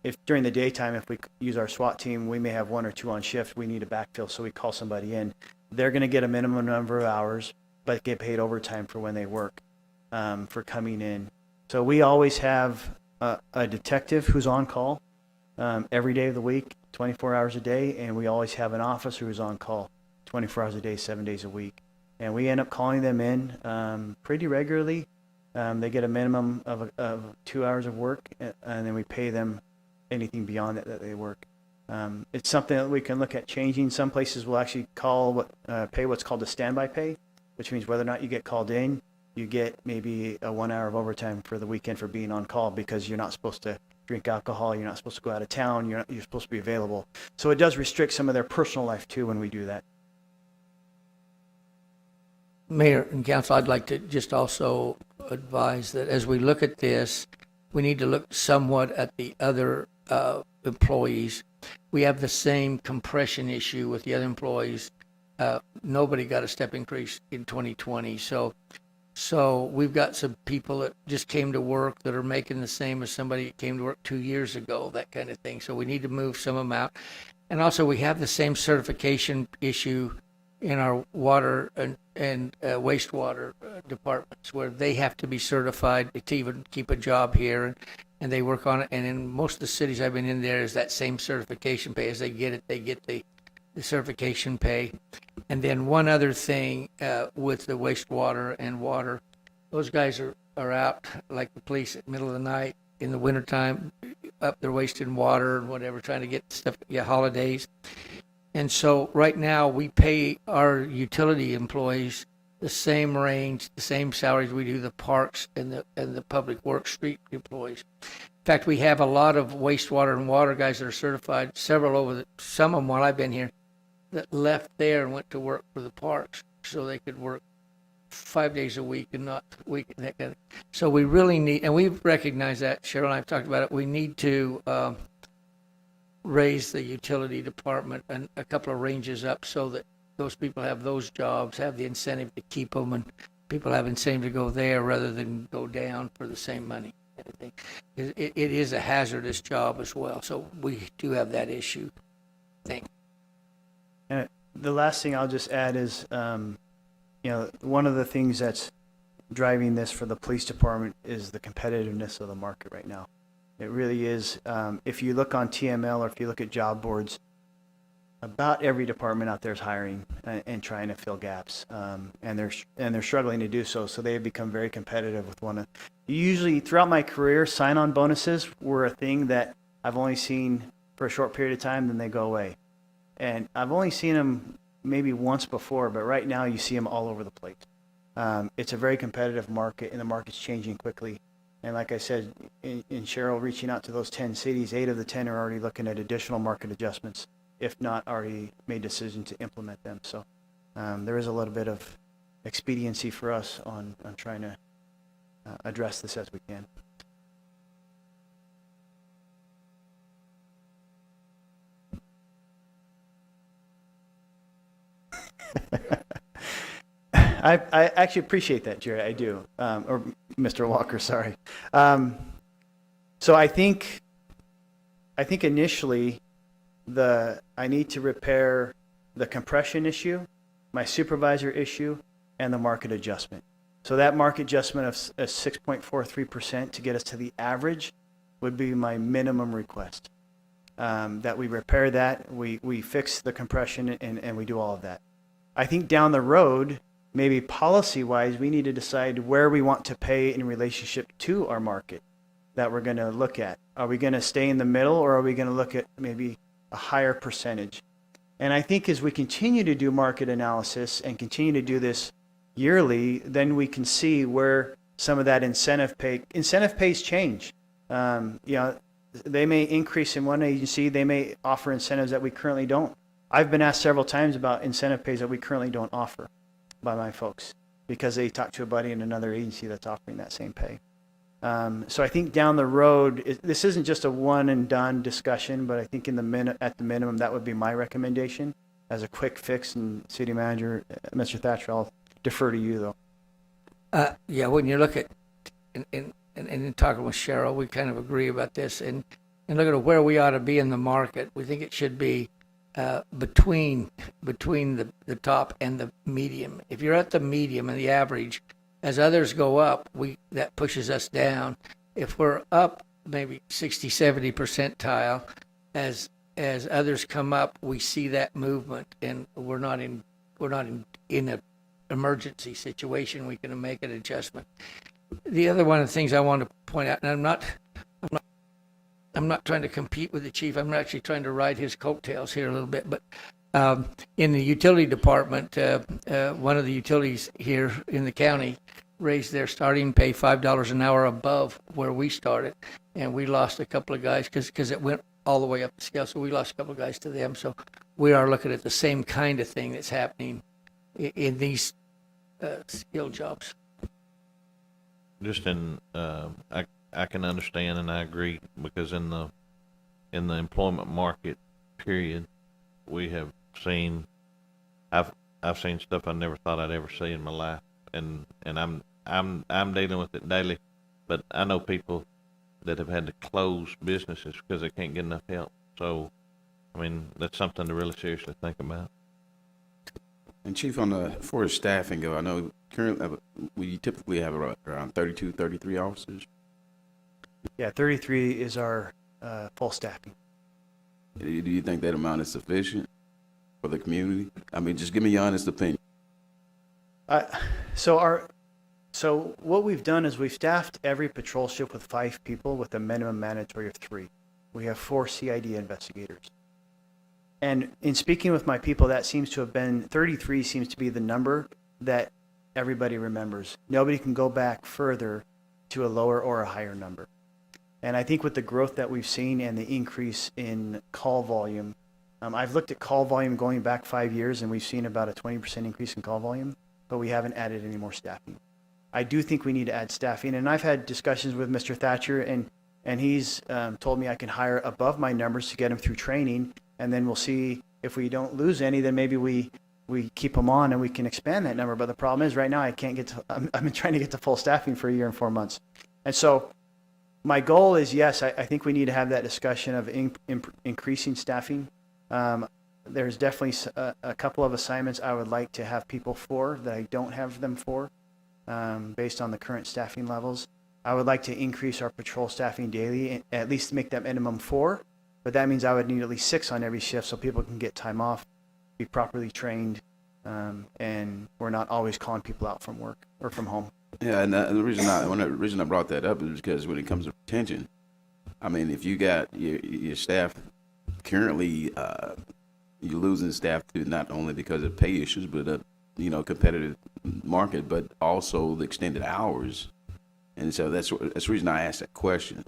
if during the daytime, if we use our SWAT team, we may have 1 or 2 on shift. We need a backfill, so we call somebody in. They're going to get a minimum number of hours, but get paid overtime for when they work, for coming in. So we always have a detective who's on call every day of the week, 24 hours a day, and we always have an officer who's on call 24 hours a day, 7 days a week. And we end up calling them in pretty regularly. They get a minimum of 2 hours of work, and then we pay them anything beyond that they work. It's something that we can look at changing. Some places will actually pay what's called a standby pay, which means whether or not you get called in, you get maybe a 1 hour of overtime for the weekend for being on call, because you're not supposed to drink alcohol, you're not supposed to go out of town, you're supposed to be available. So it does restrict some of their personal life too when we do that. Mayor and council, I'd like to just also advise that as we look at this, we need to look somewhat at the other employees. We have the same compression issue with the other employees. Nobody got a step increase in 2020. So we've got some people that just came to work that are making the same as somebody that came to work 2 years ago, that kind of thing. So we need to move some of them out. And also we have the same certification issue in our water and wastewater departments, where they have to be certified to even keep a job here, and they work on it. And in most of the cities I've been in, there is that same certification pay. As they get it, they get the certification pay. And then one other thing with the wastewater and water, those guys are out like the police at the middle of the night in the wintertime, up there wasting water and whatever, trying to get stuff, holidays. And so right now we pay our utility employees the same range, the same salaries we do the parks and the public works street employees. In fact, we have a lot of wastewater and water guys that are certified, some of them while I've been here, that left there and went to work for the parks so they could work 5 days a week and not week. So we really need, and we've recognized that, Cheryl and I have talked about it, we need to raise the utility department and a couple of ranges up so that those people have those jobs, have the incentive to keep them, and people have incentive to go there rather than go down for the same money. It is a hazardous job as well, so we do have that issue. And the last thing I'll just add is, one of the things that's driving this for the police department is the competitiveness of the market right now. It really is. If you look on TML or if you look at job boards, about every department out there is hiring and trying to fill gaps, and they're struggling to do so. So they have become very competitive with one. Usually, throughout my career, sign-on bonuses were a thing that I've only seen for a short period of time, then they go away. And I've only seen them maybe once before, but right now you see them all over the place. It's a very competitive market, and the market's changing quickly. And like I said, in Cheryl reaching out to those 10 cities, 8 of the 10 are already looking at additional market adjustments, if not already made decisions to implement them. So there is a little bit of expediency for us on trying to address this as we can. I actually appreciate that, Jerry. I do. Or Mr. Walker, sorry. So I think initially I need to repair the compression issue, my supervisor issue, and the market adjustment. So that market adjustment of 6.43% to get us to the average would be my minimum request. That we repair that, we fix the compression, and we do all of that. I think down the road, maybe policy-wise, we need to decide where we want to pay in relationship to our market that we're going to look at. Are we going to stay in the middle, or are we going to look at maybe a higher percentage? And I think as we continue to do market analysis and continue to do this yearly, then we can see where some of that incentive pays change. They may increase in one agency, they may offer incentives that we currently don't. I've been asked several times about incentive pays that we currently don't offer by my folks. because they talked to a buddy in another agency that's offering that same pay. So I think down the road, this isn't just a one and done discussion, but I think at the minimum, that would be my recommendation as a quick fix. And City Manager, Mr. Thatcher, I'll defer to you though. Yeah, when you look at, and in talking with Cheryl, we kind of agree about this, and look at where we ought to be in the market. We think it should be between the top and the medium. If you're at the medium and the average, as others go up, that pushes us down. If we're up maybe 60, 70 percentile, as others come up, we see that movement, and we're not in an emergency situation. We can make an adjustment. The other one of the things I want to point out, and I'm not trying to compete with the chief. I'm actually trying to ride his coattails here a little bit. But in the utility department, one of the utilities here in the county raised their starting pay $5 an hour above where we started, and we lost a couple of guys because it went all the way up the scale. So we lost a couple of guys to them. So we are looking at the same kind of thing that's happening in these skill jobs. Just I can understand and I agree, because in the employment market period, we have seen, I've seen stuff I never thought I'd ever see in my life, and I'm dealing with it daily. But I know people that have had to close businesses because they can't get enough help. So, I mean, that's something to really seriously think about. And Chief, for staffing go, I know currently we typically have around 32, 33 officers. Yeah, 33 is our full staffing. Do you think that amount is sufficient for the community? I mean, just give me your honest opinion. So what we've done is we've staffed every patrol shift with 5 people with a minimum mandatory of 3. We have 4 CID investigators. And in speaking with my people, that seems to have been, 33 seems to be the number that everybody remembers. Nobody can go back further to a lower or a higher number. And I think with the growth that we've seen and the increase in call volume, I've looked at call volume going back 5 years, and we've seen about a 20% increase in call volume, but we haven't added any more staffing. I do think we need to add staffing, and I've had discussions with Mr. Thatcher, and he's told me I can hire above my numbers to get him through training, and then we'll see if we don't lose any, then maybe we keep them on and we can expand that number. But the problem is right now I can't get to, I've been trying to get to full staffing for 1 year and 4 months. And so my goal is, yes, I think we need to have that discussion of increasing staffing. There's definitely a couple of assignments I would like to have people for that I don't have them for, based on the current staffing levels. I would like to increase our patrol staffing daily, at least make that minimum 4, but that means I would need at least 6 on every shift so people can get time off, be properly trained, and we're not always calling people out from work or from home. Yeah, and the reason I brought that up is because when it comes to retention, I mean, if you got your staff currently, you're losing staff to not only because of pay issues, but competitive market, but also the extended hours, and so that's the reason I asked that question.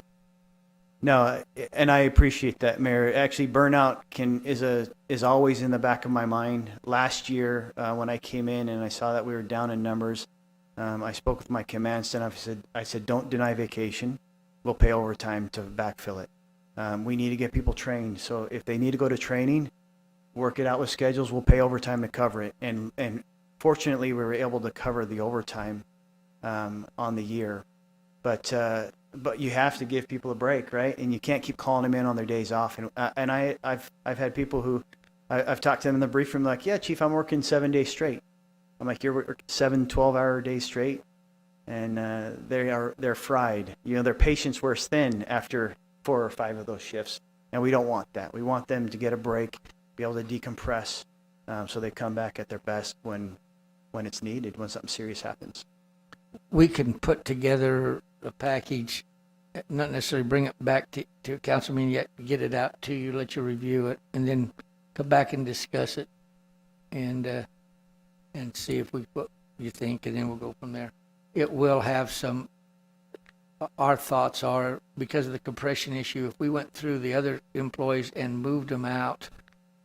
No, and I appreciate that, Mayor. Actually, burnout is always in the back of my mind. Last year, when I came in and I saw that we were down in numbers, I spoke with my command staff. I said, don't deny vacation. We'll pay overtime to backfill it. We need to get people trained. So if they need to go to training, work it out with schedules. We'll pay overtime to cover it. And fortunately, we were able to cover the overtime on the year. But you have to give people a break, right? And you can't keep calling them in on their days off. And I've had people who I've talked to them in the brief room like, yeah, Chief, I'm working 7 days straight. I'm like, you're working 7 12-hour days straight, and they're fried. Their patience wears thin after 4 or 5 of those shifts, and we don't want that. We want them to get a break, be able to decompress, so they come back at their best when it's needed, when something serious happens. We can put together a package, not necessarily bring it back to council meeting yet, get it out to you, let you review it, and then come back and discuss it, and see what you think, and then we'll go from there. It will have our thoughts are, because of the compression issue, if we went through the other employees and moved them out,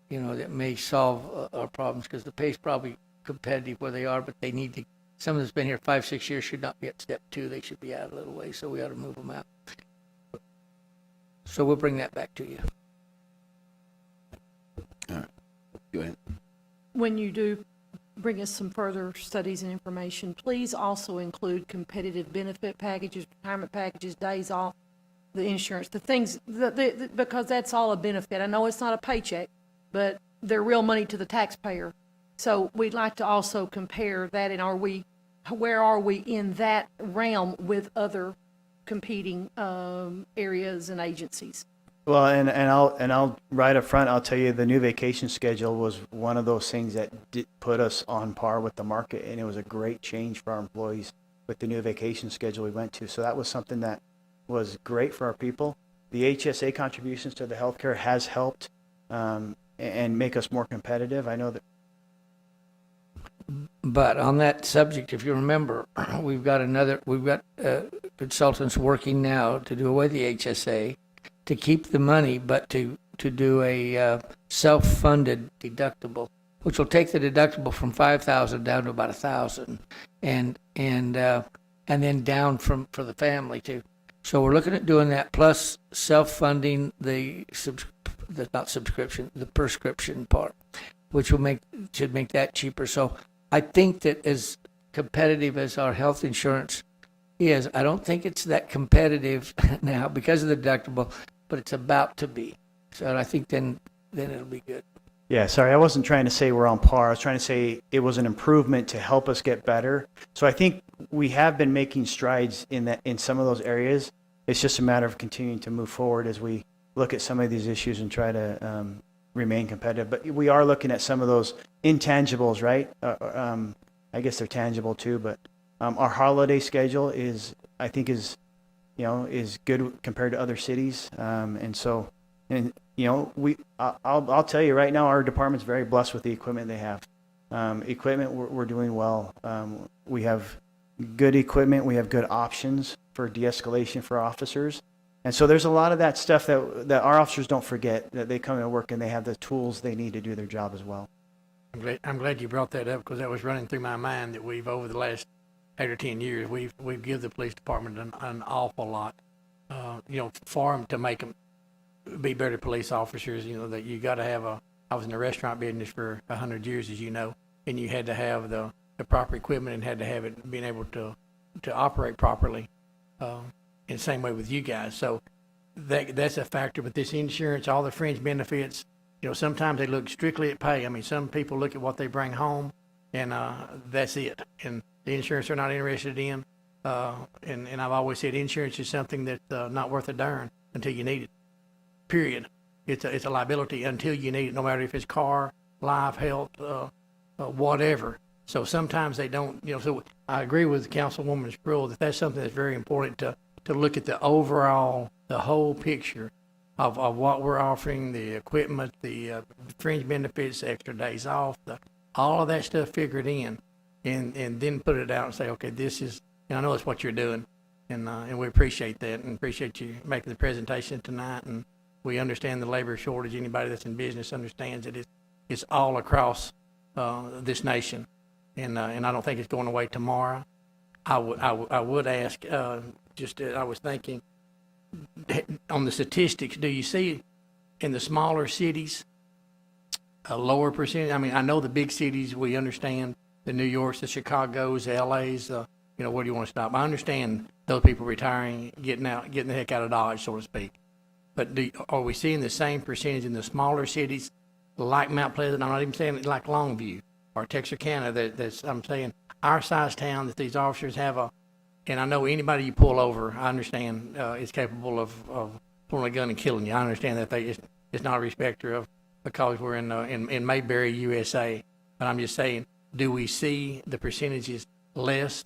that may solve our problems, because the pay's probably competitive where they are, but they need to Someone that's been here 5, 6 years should not be at step 2. They should be out a little way, so we ought to move them out. So we'll bring that back to you. Go ahead. When you do bring us some further studies and information, please also include competitive benefit packages, retirement packages, days off, the insurance, the things, because that's all a benefit. I know it's not a paycheck, but they're real money to the taxpayer. So we'd like to also compare that, and where are we in that realm with other competing areas and agencies? Well, and I'll right up front, I'll tell you the new vacation schedule was one of those things that did put us on par with the market, and it was a great change for our employees with the new vacation schedule we went to. So that was something that was great for our people. The HSA contributions to the healthcare has helped and make us more competitive. I know that. But on that subject, if you remember, we've got consultants working now to do away with the HSA, to keep the money, but to do a self-funded deductible, which will take the deductible from $5,000 down to about $1,000, and then down for the family too. So we're looking at doing that, plus self-funding the prescription part, which should make that cheaper. So I think that as competitive as our health insurance is, I don't think it's that competitive now because of the deductible, but it's about to be. So I think then it'll be good. Yeah, sorry, I wasn't trying to say we're on par. I was trying to say it was an improvement to help us get better. So I think we have been making strides in some of those areas. It's just a matter of continuing to move forward as we look at some of these issues and try to remain competitive. But we are looking at some of those intangibles, right? I guess they're tangible too, but our holiday schedule is good compared to other cities. I'll tell you right now, our department's very blessed with the equipment they have. Equipment, we're doing well. We have good equipment. We have good options for de-escalation for officers. And so there's a lot of that stuff that our officers don't forget, that they come to work and they have the tools they need to do their job as well. I'm glad you brought that up, because that was running through my mind that we've, over the last 8 or 10 years, we've given the police department an awful lot, for them to make them be better police officers. That you got to have I was in the restaurant business for 100 years, as you know, and you had to have the proper equipment and had to have it being able to operate properly. In the same way with you guys. So that's a factor. But this insurance, all the fringe benefits, sometimes they look strictly at pay. I mean, some people look at what they bring home, and that's it. And the insurance they're not interested in. And I've always said insurance is something that's not worth a darn until you need it. Period. It's a liability until you need it, no matter if it's car, life, health, whatever. So sometimes they don't. So I agree with Councilwoman Sproul that that's something that's very important to look at the whole picture of what we're offering, the equipment, the fringe benefits, extra days off, all of that stuff figured in, and then put it out and say, okay, this is, and I know it's what you're doing, and we appreciate that, and appreciate you making the presentation tonight, and we understand the labor shortage. Anybody that's in business understands that it's all across this nation, and I don't think it's going away tomorrow. I would ask, I was thinking, on the statistics, do you see in the smaller cities a lower percentage? I mean, I know the big cities, we understand the New Yorks, the Chicagos, the LAs, where do you want to stop? I understand those people retiring, getting the heck out of Dodge, so to speak. But are we seeing the same percentage in the smaller cities like Mount Pleasant? I'm not even saying like Longview or Texarkana. I'm saying our size town that these officers have and I know anybody you pull over, I understand is capable of pulling a gun and killing you. I understand that it's not a respecter of, because we're in Mayberry, USA. But I'm just saying, do we see the percentages less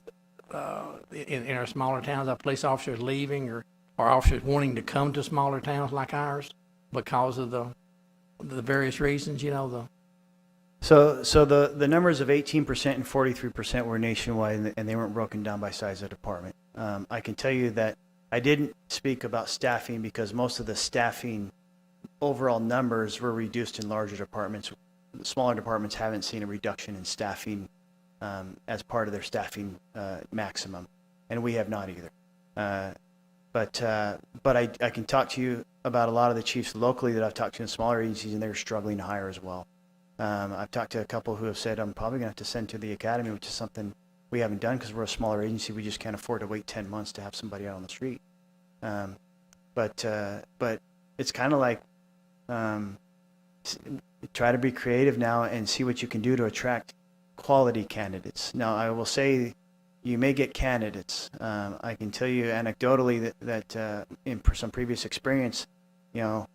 in our smaller towns? Are police officers leaving, or are officers wanting to come to smaller towns like ours because of the various reasons? So the numbers of 18% and 43% were nationwide, and they weren't broken down by size of department. I can tell you that I didn't speak about staffing because most of the staffing overall numbers were reduced in larger departments. The smaller departments haven't seen a reduction in staffing as part of their staffing maximum, and we have not either. But I can talk to you about a lot of the chiefs locally that I've talked to in smaller agencies, and they're struggling to hire as well. I've talked to a couple who have said, I'm probably going to have to send to the academy, which is something we haven't done because we're a smaller agency. We just can't afford to wait 10 months to have somebody out on the street. But it's kind of like try to be creative now and see what you can do to attract quality candidates. Now, I will say you may get candidates. I can tell you anecdotally that in some previous experience, you know,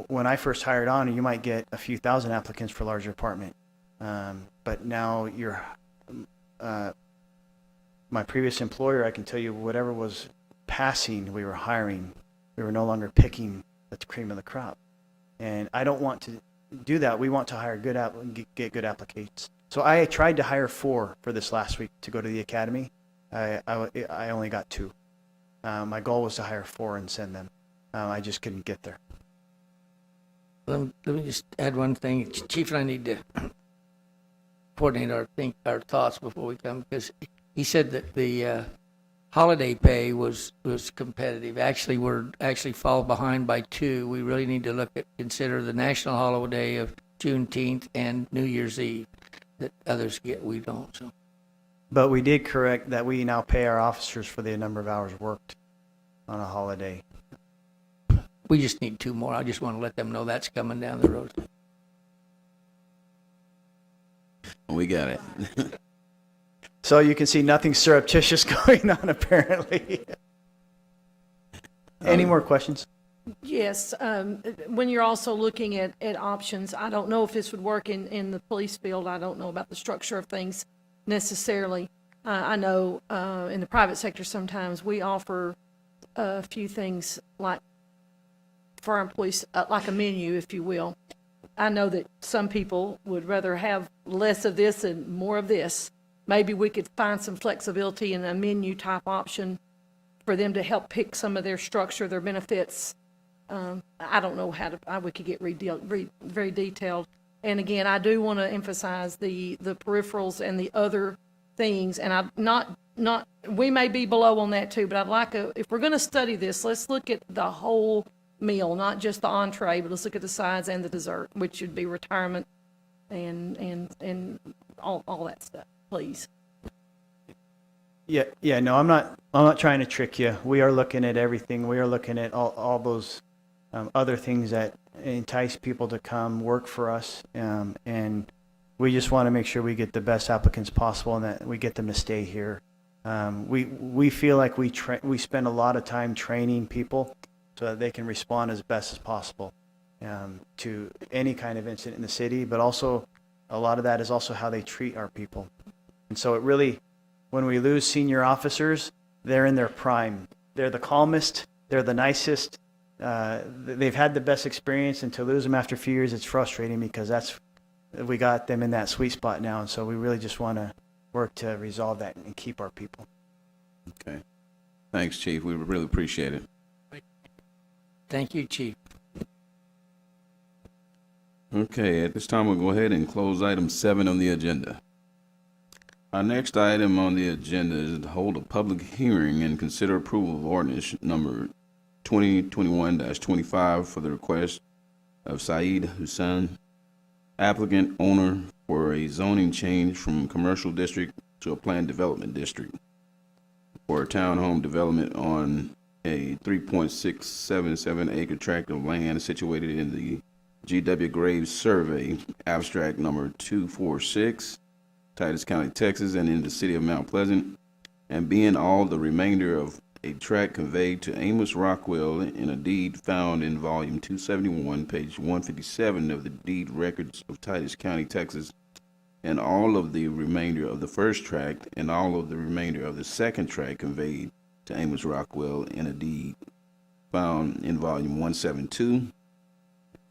when I first hired on, you might get a few thousand applicants for a larger apartment. But now my previous employer, I can tell you whatever was passing, we were hiring. We were no longer picking the cream of the crop. And I don't want to do that. We want to hire get good applicants. So I tried to hire 4 for this last week to go to the academy. I only got 2. My goal was to hire 4 and send them. I just couldn't get there. Let me just add one thing. Chief and I need to coordinate our thoughts before we come, because he said that the holiday pay was competitive. Actually, we're fall behind by 2. We really need to consider the national holiday of Juneteenth and New Year's Eve that others get. We don't. So, but we did correct that we now pay our officers for the number of hours worked on a holiday. We just need 2 more. I just want to let them know that's coming down the road. We got it. So you can see nothing surreptitious going on, apparently. Any more questions? Yes, when you're also looking at options, I don't know if this would work in the police field. I don't know about the structure of things necessarily. I know in the private sector sometimes we offer a few things like for our employees, like a menu, if you will. I know that some people would rather have less of this and more of this. Maybe we could find some flexibility in a menu type option for them to help pick some of their structure, their benefits. I don't know how we could get very detailed. And again, I do want to emphasize the peripherals and the other things. And we may be below on that too, but I'd like if we're going to study this, let's look at the whole meal, not just the entree, but let's look at the sides and the dessert, which should be retirement and all that stuff, please. Yeah, no, I'm not trying to trick you. We are looking at everything. We are looking at all those other things that entice people to come work for us, and we just want to make sure we get the best applicants possible and that we get them to stay here. We feel like we spend a lot of time training people so that they can respond as best as possible to any kind of incident in the city, but also a lot of that is also how they treat our people. And so it really, when we lose senior officers, they're in their prime. They're the calmest, they're the nicest, they've had the best experience, and to lose them after a few years, it's frustrating because we got them in that sweet spot now, and so we really just want to work to resolve that and keep our people. Okay. Thanks, Chief. We really appreciate it. Thank you, Chief. Okay, at this time, we'll go ahead and close item 7 on the agenda. Our next item on the agenda is to hold a public hearing and consider approval of ordinance number 2021-25 for the request of Syed Hussain, applicant owner, for a zoning change from commercial district to a planned development district for a townhome development on a 3.677 acre tract of land situated in the G.W. Graves Survey, abstract number 246, Titus County, Texas, and in the city of Mount Pleasant, and being all the remainder of a tract conveyed to Amos Rockwell in a deed found in volume 271, page 157 of the deed records of Titus County, Texas, and all of the remainder of the first tract and all of the remainder of the second tract conveyed to Amos Rockwell in a deed found in volume 172,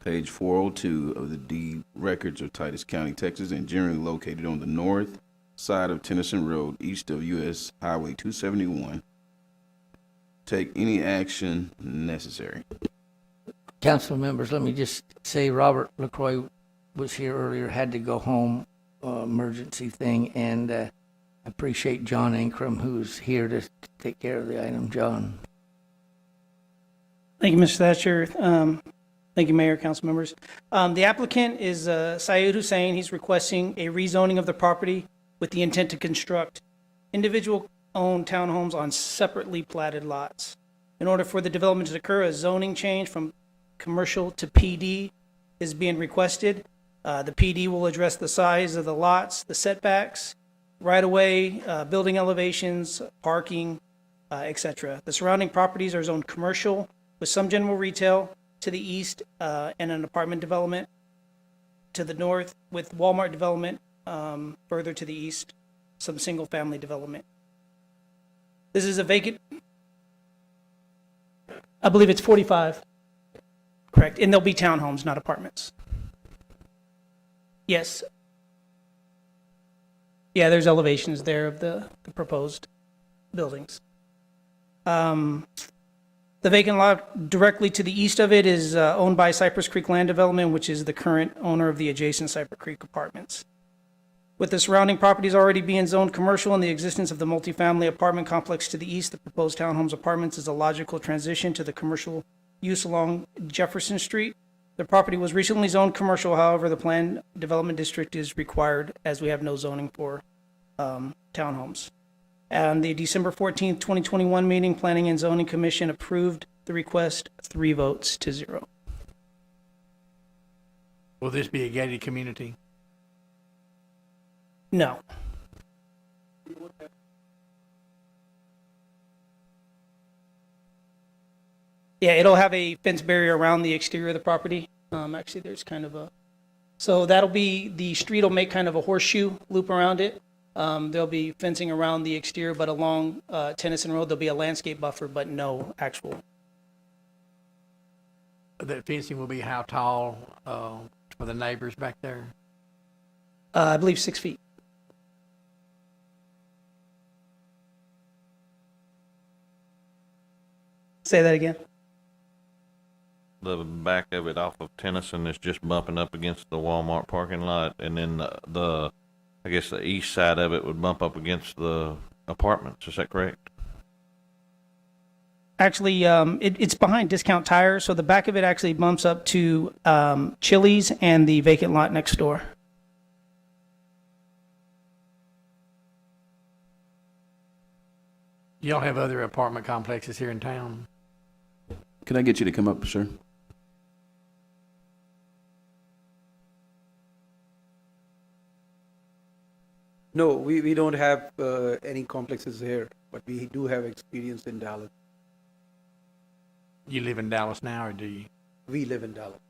page 402 of the deed records of Titus County, Texas, and generally located on the north side of Tennyson Road, east of U.S. Highway 271. Take any action necessary. Council members, let me just say Robert LaCroix was here earlier, had to go home emergency thing, and I appreciate John Ankrum, who's here to take care of the item. John. Thank you, Mr. Thatcher. Thank you, Mayor, council members. The applicant is Syed Hussain. He's requesting a rezoning of the property with the intent to construct individual-owned townhomes on separately platted lots. In order for the development to occur, a zoning change from commercial to PD is being requested. The PD will address the size of the lots, the setbacks, right-of-way, building elevations, parking, etc. The surrounding properties are zoned commercial with some general retail to the east and an apartment development to the north, with Walmart development further to the east, some single-family development. This is a vacant, I believe it's 45, correct, and there'll be townhomes, not apartments. Yes. Yeah, there's elevations there of the proposed buildings. The vacant lot directly to the east of it is owned by Cypress Creek Land Development, which is the current owner of the adjacent Cypress Creek apartments. With the surrounding properties already being zoned commercial and the existence of the multifamily apartment complex to the east, the proposed townhomes apartments is a logical transition to the commercial use along Jefferson Street. The property was recently zoned commercial, however, the planned development district is required as we have no zoning for townhomes. And the December 14th, 2021 meeting, Planning and Zoning Commission approved the request 3 votes to 0. Will this be a gated community? No. Yeah, it'll have a fence barrier around the exterior of the property. Actually, there's kind of a, so that'll be, the street will make kind of a horseshoe loop around it. There'll be fencing around the exterior, but along Tennyson Road, there'll be a landscape buffer, but no actual. The fencing will be how tall for the neighbors back there? I believe 6 feet. Say that again. The back of it off of Tennyson is just bumping up against the Walmart parking lot, and then I guess the east side of it would bump up against the apartments. Is that correct? Actually, it's behind Discount Tire, so the back of it actually bumps up to Chili's and the vacant lot next door. Y'all have other apartment complexes here in town? Could I get you to come up, sir? No, we don't have any complexes here, but we do have experience in Dallas. You live in Dallas now, or do you? We live in Dallas.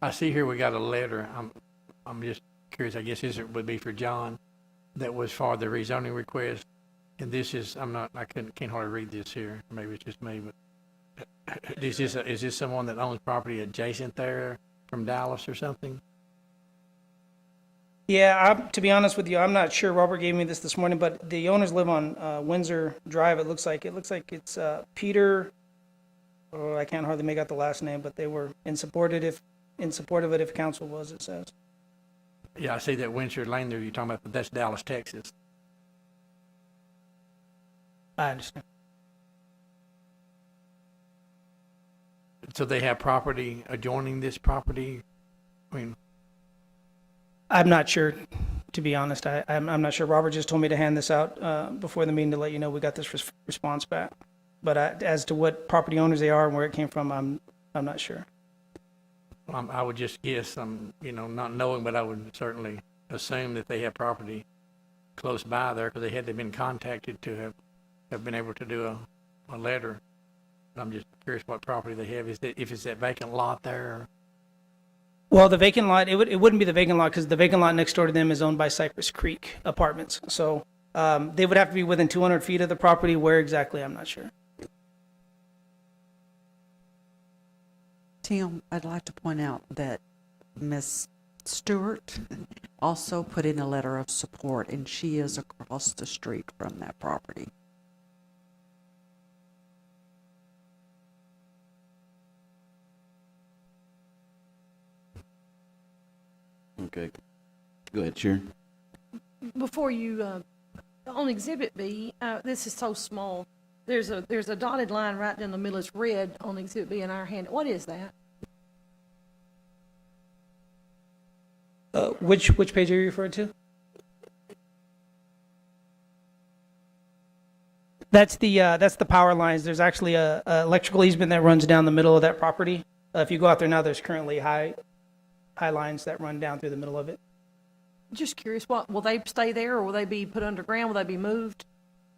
I see here we got a letter. I'm just curious. I guess this would be for John. That was for the rezoning request, and this is can't hardly read this here. Maybe it's just me, but is this someone that owns property adjacent there from Dallas or something? Yeah, to be honest with you, I'm not sure. Robert gave me this morning, but the owners live on Windsor Drive. It looks like it's Peter. Oh, I can't hardly make out the last name, but they were in support of it if council was. It says. Yeah, I see that Windsor Lane there you're talking about, but that's Dallas, Texas. I understand. So they have property adjoining this property? I mean, I'm not sure, to be honest. I'm not sure. Robert just told me to hand this out before the meeting to let you know we got this response back. But as to what property owners they are and where it came from, I'm not sure. I would just guess, not knowing, but I would certainly assume that they have property close by there because they had been contacted to have been able to do a letter. I'm just curious what property they have. If it's that vacant lot there? Well, the vacant lot, it wouldn't be the vacant lot because the vacant lot next door to them is owned by Cypress Creek Apartments. So they would have to be within 200 feet of the property. Where exactly, I'm not sure. Tim, I'd like to point out that Ms. Stewart also put in a letter of support, and she is across the street from that property. Okay. Go ahead, Chair. Before you, on Exhibit B, this is so small. There's a dotted line right down the middle. It's red on Exhibit B in our hand. What is that? Which page are you referring to? That's the power lines. There's actually a electrical easement that runs down the middle of that property. If you go out there now, there's currently high lines that run down through the middle of it. Just curious, what, will they stay there, or will they be put underground? Will they be moved?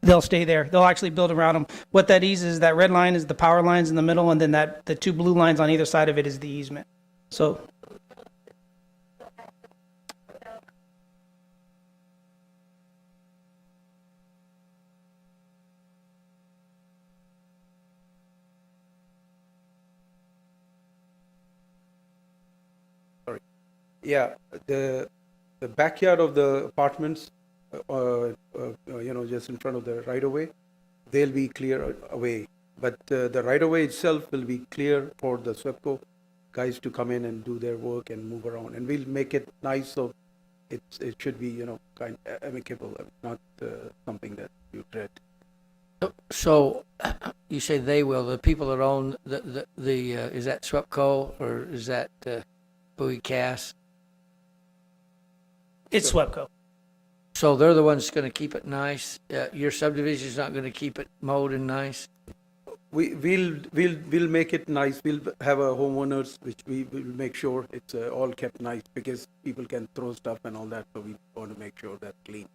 They'll stay there. They'll actually build around them. What that is that red line is the power lines in the middle, and then the two blue lines on either side of it is the easement. So Yeah, the backyard of the apartments, just in front of the right-of-way, they'll be clear away. But the right-of-way itself will be clear for the SWEPCO guys to come in and do their work and move around. And we'll make it nice, so it should be, kind of amicable, not something that you dread. So, you say they will, the people that own the is that SWEPCO or is that Bowie Cass? it's SWEPCO. So they're the ones gonna keep it nice? Your subdivision's not gonna keep it mowed and nice? We'll make it nice. We'll have a homeowners, which we will make sure it's all kept nice, because people can throw stuff and all that, so we want to make sure that's clean.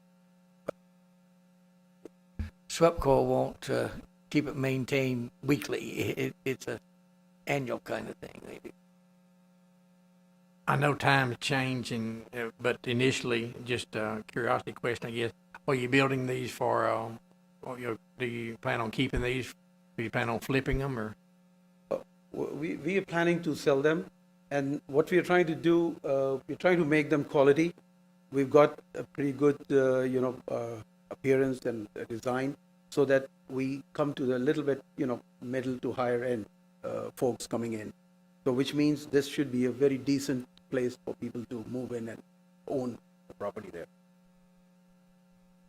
SWEPCO won't keep it maintained weekly. It's a annual kind of thing they do. I know times change, but initially, just a curiosity question, I guess. Are you building these for? Do you plan on keeping these? Do you plan on flipping them, or? We are planning to sell them, and what we are trying to do, we're trying to make them quality. We've got a pretty good, appearance and design, so that we come to the little bit, middle to higher end folks coming in. So which means this should be a very decent place for people to move in and own the property there.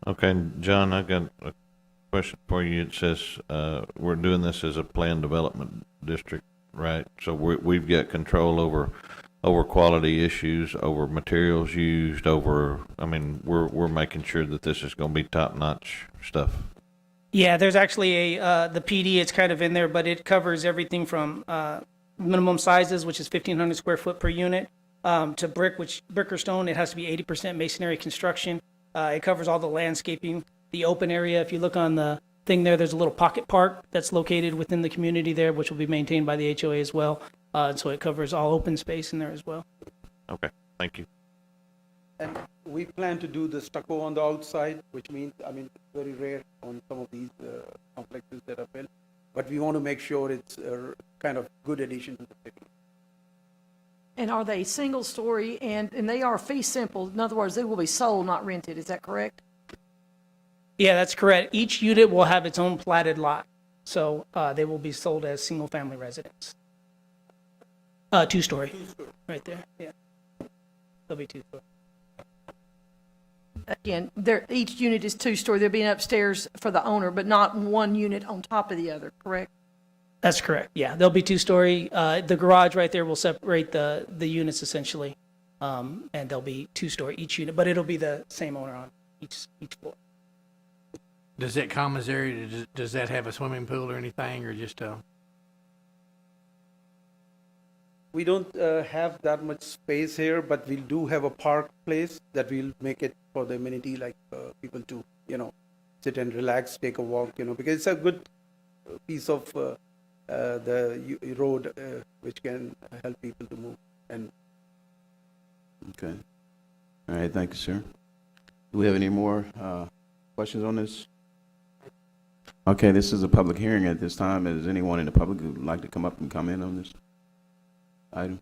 Okay, John, I got a question for you. It says we're doing this as a planned development district, right? So we've got control over quality issues, over materials used, we're making sure that this is going to be top-notch stuff. Yeah, there's actually the PD. It's kind of in there, but it covers everything from minimum sizes, which is 1,500 square foot per unit, to brick or stone. It has to be 80% masonry construction. It covers all the landscaping, the open area. If you look on the thing there, there's a little pocket park that's located within the community there, which will be maintained by the HOA as well. So it covers all open space in there as well. Okay, thank you. And we plan to do the stucco on the outside, which means, it's very rare on some of these complexes that are built, but we want to make sure it's a kind of good addition to the city. And are they single story, and they are fee simple? In other words, they will be sold, not rented. Is that correct? Yeah, that's correct. Each unit will have its own platted lot. So they will be sold as single family residents. Two-story. Right there, yeah. They'll be two-story. Again, each unit is two-story. There'll be an upstairs for the owner, but not one unit on top of the other, correct? That's correct, yeah. They'll be two-story. The garage right there will separate the units essentially. And they'll be two-story each unit, but it'll be the same owner on each floor. Does that commons area, does that have a swimming pool or anything, or just We don't have that much space here, but we do have a park place that we'll make it for the amenity, like people to, sit and relax, take a walk, because it's a good piece of the road which can help people to move. And Okay. All right, thank you, sir. Do we have any more questions on this? Okay, this is a public hearing at this time. Is anyone in the public who would like to come up and comment on this item?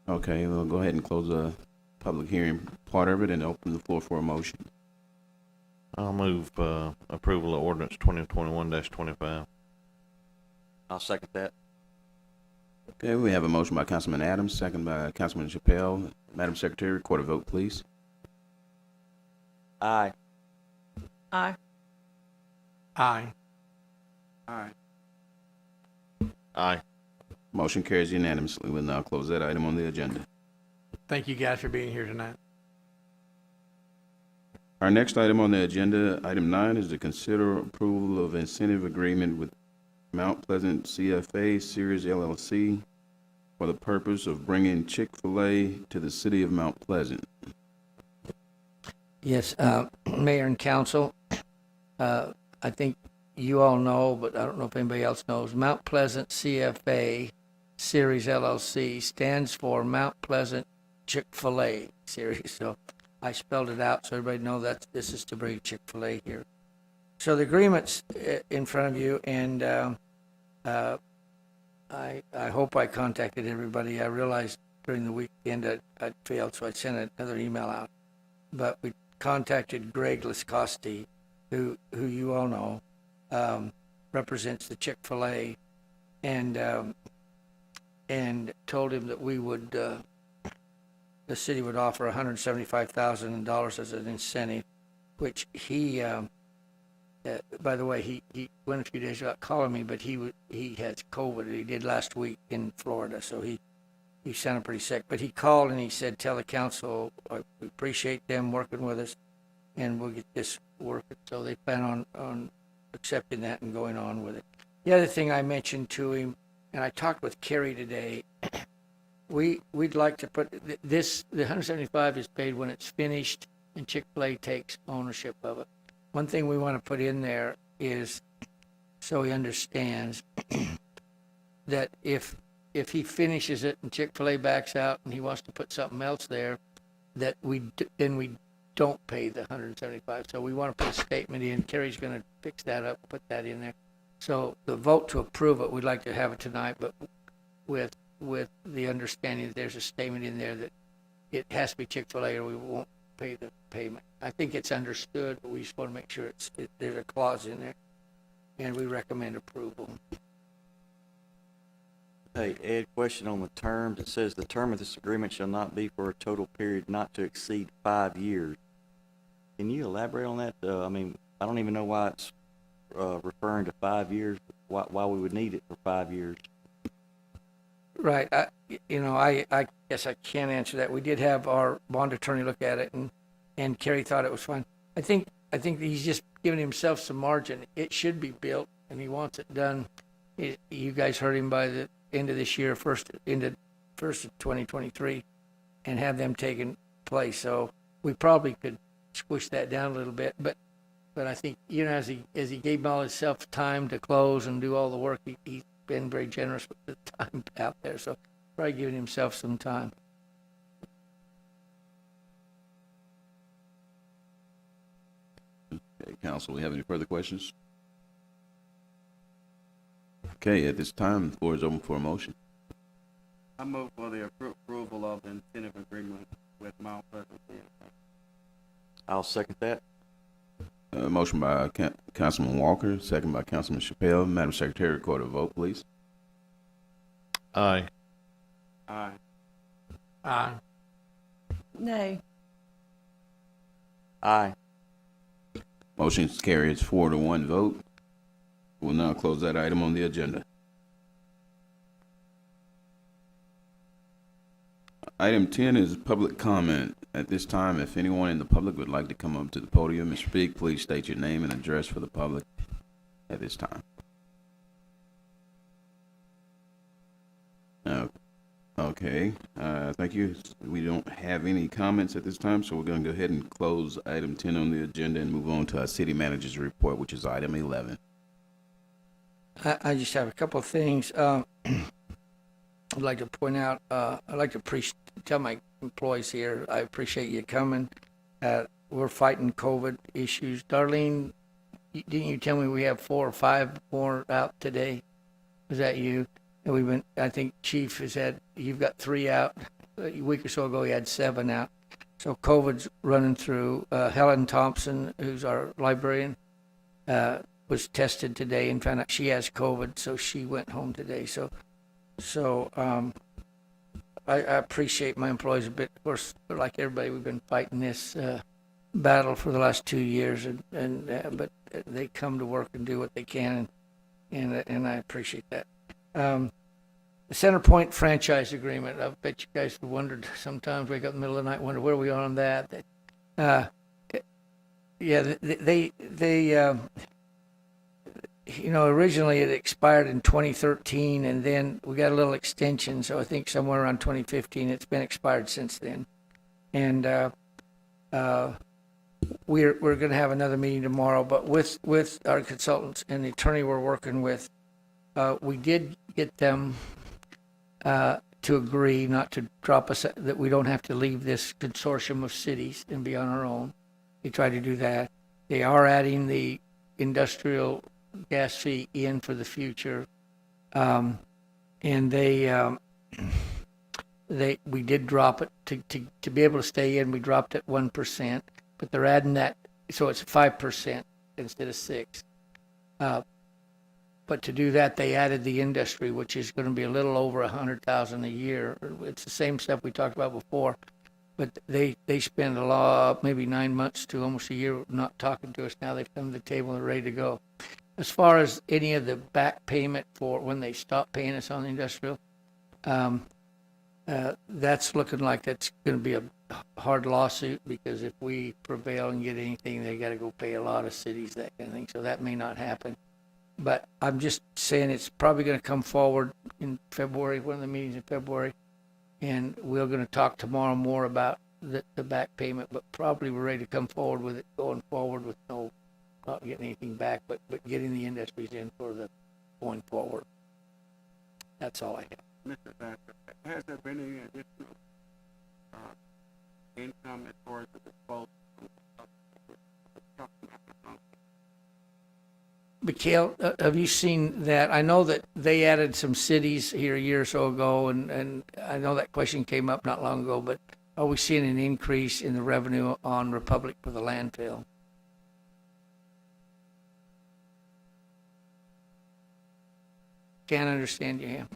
Okay, we'll go ahead and close the public hearing part of it and open the floor for a motion. I'll move approval of ordinance 2021-25. I'll second that. Okay, we have a motion by Councilman Adams, second by Councilman Chappelle. Madam Secretary, record a vote, please. Aye. Aye. Aye. Aye. Aye. Motion carries unanimously. We'll now close that item on the agenda. Thank you guys for being here tonight. Our next item on the agenda, item 9, is to consider approval of incentive agreement with Mount Pleasant CFA Series LLC for the purpose of bringing Chick Fil A to the city of Mount Pleasant. Yes, Mayor and Council, I think you all know, but I don't know if anybody else knows, Mount Pleasant CFA Series LLC stands for Mount Pleasant Chick Fil A Series. So I spelled it out so everybody knows that this is to bring Chick Fil A here. So the agreement's in front of you, and I hope I contacted everybody. I realized during the weekend I'd failed, so I sent another email out. But we contacted Greg Lascosti, who you all know, represents the Chick Fil A, and told him that we would, the city would offer $175,000 as an incentive, which he, by the way, he went a few days without calling me, but he has COVID. He did last week in Florida, so he sounded pretty sick. But he called and he said, "Tell the council we appreciate them working with us, and we'll get this working." So they plan on accepting that and going on with it. The other thing I mentioned to him, and I talked with Kerry today, we'd like to put this, the 175 is paid when it's finished and Chick Fil A takes ownership of it. One thing we want to put in there is, so he understands, that if he finishes it and Chick Fil A backs out and he wants to put something else there, that we don't pay the 175. So we want to put a statement in. Kerry's going to fix that up, put that in there. So the vote to approve it, we'd like to have it tonight, but with the understanding that there's a statement in there that it has to be Chick Fil A or we won't pay the payment. I think it's understood, but we just want to make sure there's a clause in there, and we recommend approval. Hey, Ed, question on the terms. It says the term of this agreement shall not be for a total period not to exceed 5 years. Can you elaborate on that? I mean, I don't even know why it's referring to 5 years, why we would need it for 5 years. Right. I guess I can't answer that. We did have our bond attorney look at it, and Kerry thought it was fine. I think he's just giving himself some margin. It should be built, and he wants it done. You guys heard him by the end of this year, first of 2023, and have them taken place. So we probably could squish that down a little bit, but I think, as he gave all himself time to close and do all the work, he's been very generous with the time out there. So probably giving himself some time. Okay, council, we have any further questions? Okay, at this time, the floor is open for a motion. I move for the approval of the incentive agreement with Mount Pleasant. I'll second that. Motion by Councilman Walker, second by Councilman Chappelle. Madam Secretary, record a vote, please. Aye. Aye. Aye. Nay. Aye. Motion carries 4-1 vote. We'll now close that item on the agenda. Item 10 is public comment. At this time, if anyone in the public would like to come up to the podium and speak, please state your name and address for the public at this time. Okay, thank you. We don't have any comments at this time, so we're going to go ahead and close item 10 on the agenda and move on to our city manager's report, which is item 11. I just have a couple of things. I'd like to point out, I'd like to tell my employees here, I appreciate you coming. We're fighting COVID issues. Darlene, didn't you tell me we have 4 or 5 more out today? Was that you? And I think Chief you've got 3 out. A week or so ago, he had 7 out. So COVID's running through. Helen Thompson, who's our librarian, was tested today and found out she has COVID, so she went home today. So So, I appreciate my employees a bit. Of course, like everybody, we've been fighting this battle for the last 2 years, but they come to work and do what they can, and I appreciate that. The Center Point franchise agreement. I bet you guys have wondered sometimes. Wake up in the middle of the night, wonder where we are on that. Yeah, they originally it expired in 2013, and then we got a little extension. So I think somewhere around 2015, it's been expired since then. And we're going to have another meeting tomorrow. But with our consultants and the attorney we're working with, we did get them to agree not to drop us, that we don't have to leave this consortium of cities and be on our own. They tried to do that. They are adding the industrial gas fee in for the future, and we did drop it to be able to stay in. We dropped it 1%, but they're adding that, so it's 5% instead of 6%. But to do that, they added the industry, which is going to be a little over $100,000 a year. It's the same stuff we talked about before, but they spend a lot, maybe 9 months to almost a year not talking to us. Now they've come to the table and they're ready to go. As far as any of the back payment for when they stop paying us on the industrial, that's looking like that's going to be a hard lawsuit, because if we prevail and get anything, they got to go pay a lot of cities, that kind of thing. So that may not happen. But I'm just saying it's probably going to come forward in February, one of the meetings in February, and we're going to talk tomorrow more about the back payment, but probably we're ready to come forward with it, going forward with not getting anything back, but getting the industries in for the going forward. That's all I have. Mr. Thatcher, has there been any additional income as far as the disposal? Mikhail, have you seen that? I know that they added some cities here a year or so ago, and I know that question came up not long ago, but are we seeing an increase in the revenue on Republic for the landfill? Can't understand you, Ham.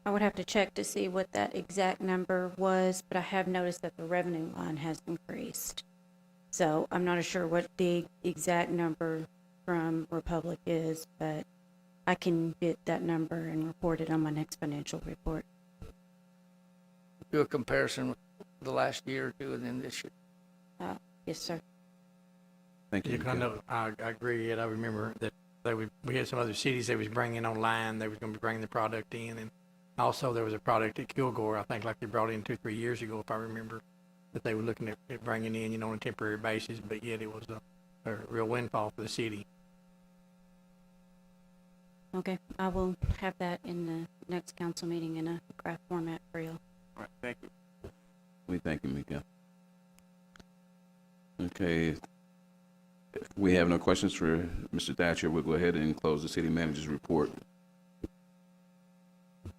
I would have to check to see what that exact number was, but I have noticed that the revenue line has increased. So I'm not sure what the exact number from Republic is, but I can get that number and report it on my next financial report. Do a comparison with the last year or two and then this year. Yes, sir. Thank you. I know, I agree. And I remember that we had some other cities they was bringing online. They was going to be bringing the product in, and also there was a product at Kilgore, I think, like they brought in 2-3 years ago, if I remember, that they were looking at bringing in, on a temporary basis. But yet it was a real windfall for the city. Okay, I will have that in the next council meeting in a graph format for you. All right, thank you. We thank you, Mika. Okay. If we have no questions for Mr. Thatcher, we'll go ahead and close the city manager's report.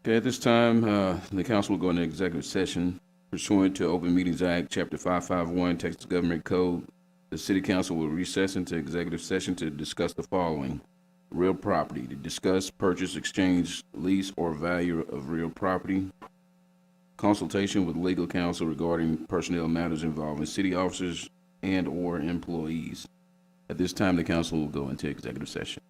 Okay, at this time, the council will go into executive session pursuant to Open Meetings Act, Chapter 551, Texas Government Code. The city council will recess into executive session to discuss the following: real property, to discuss purchase, exchange, lease, or value of real property; consultation with legal counsel regarding personnel matters involving city officers and/or employees. At this time, the council will go into executive session.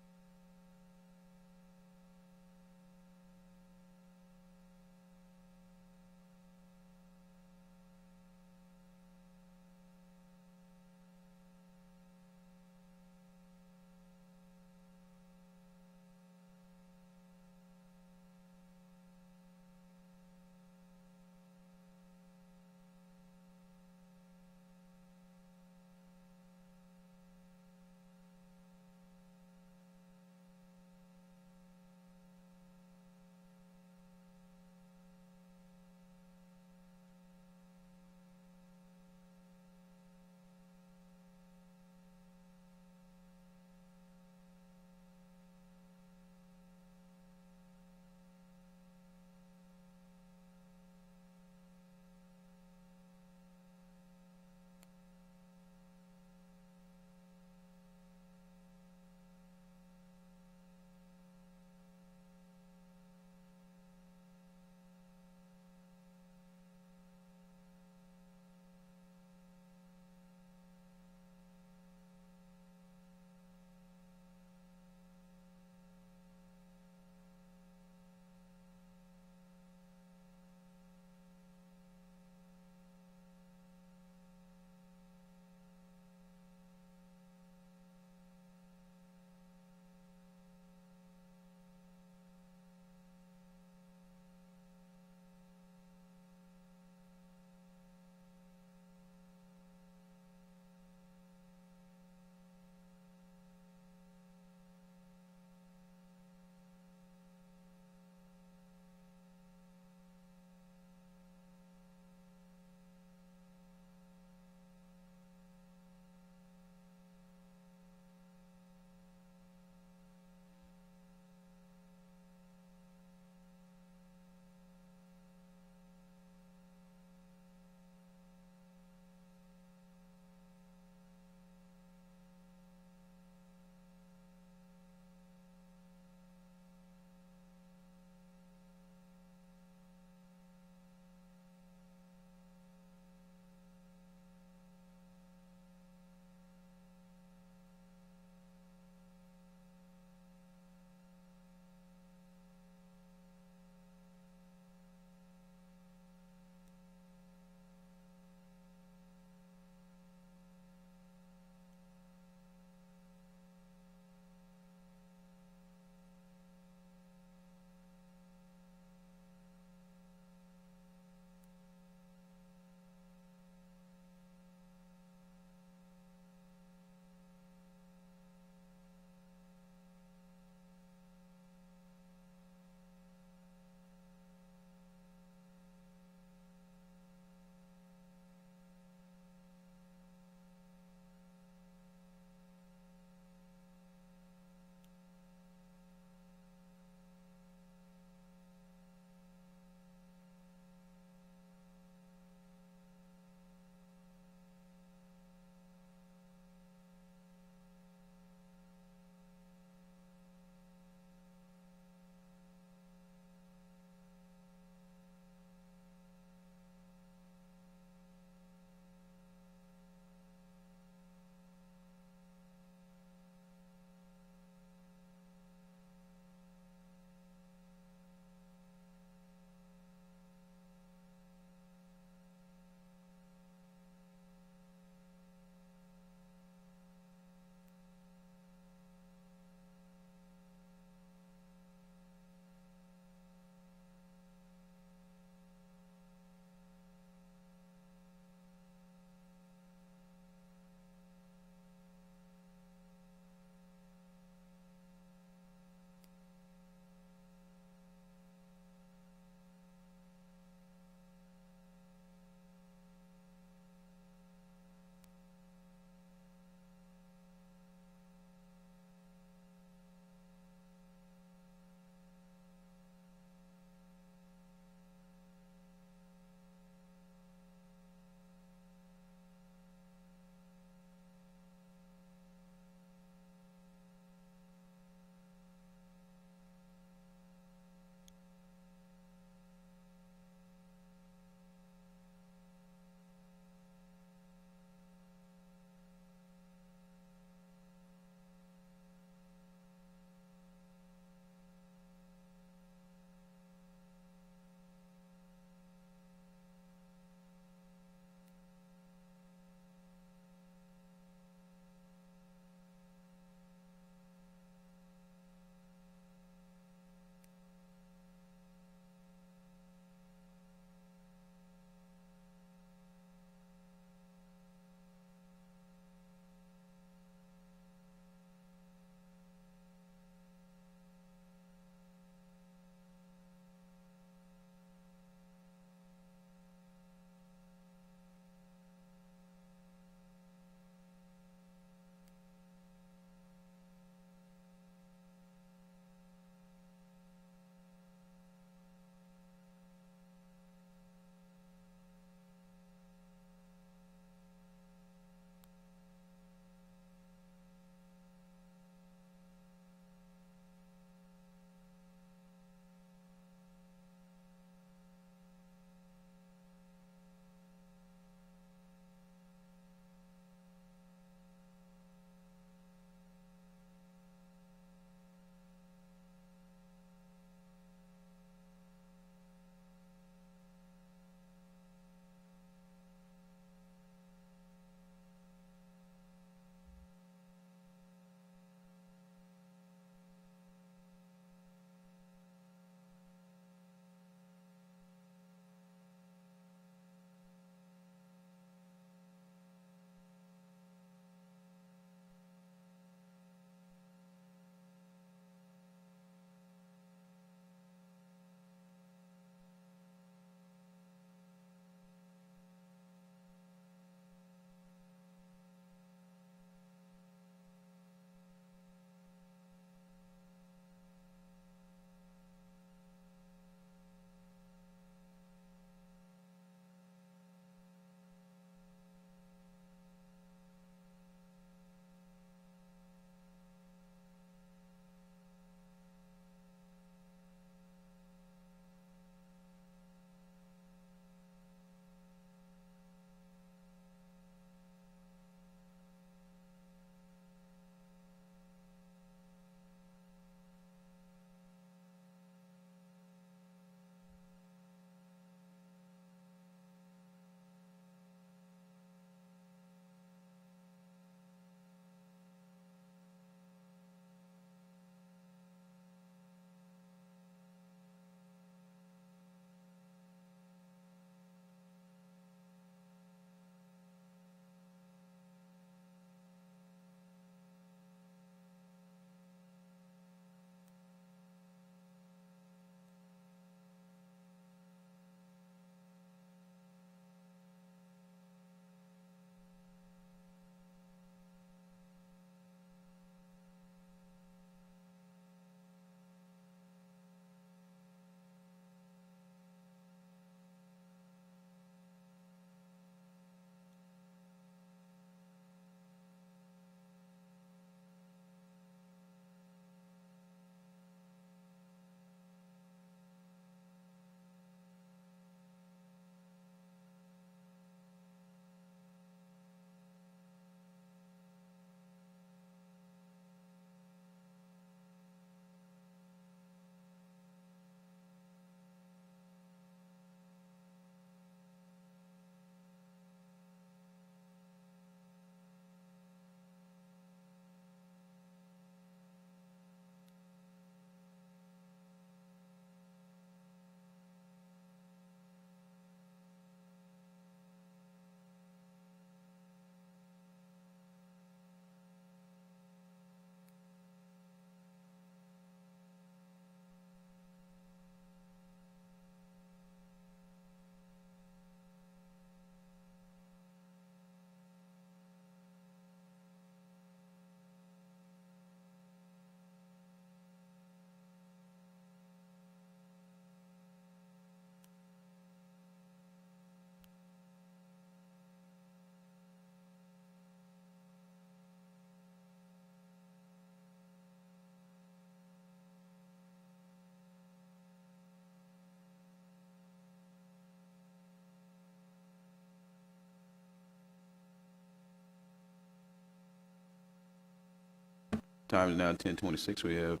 time is now 10:26. We have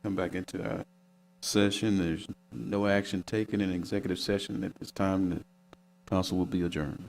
come back into our session. There's no action taken in executive session at this time. The council will be adjourned.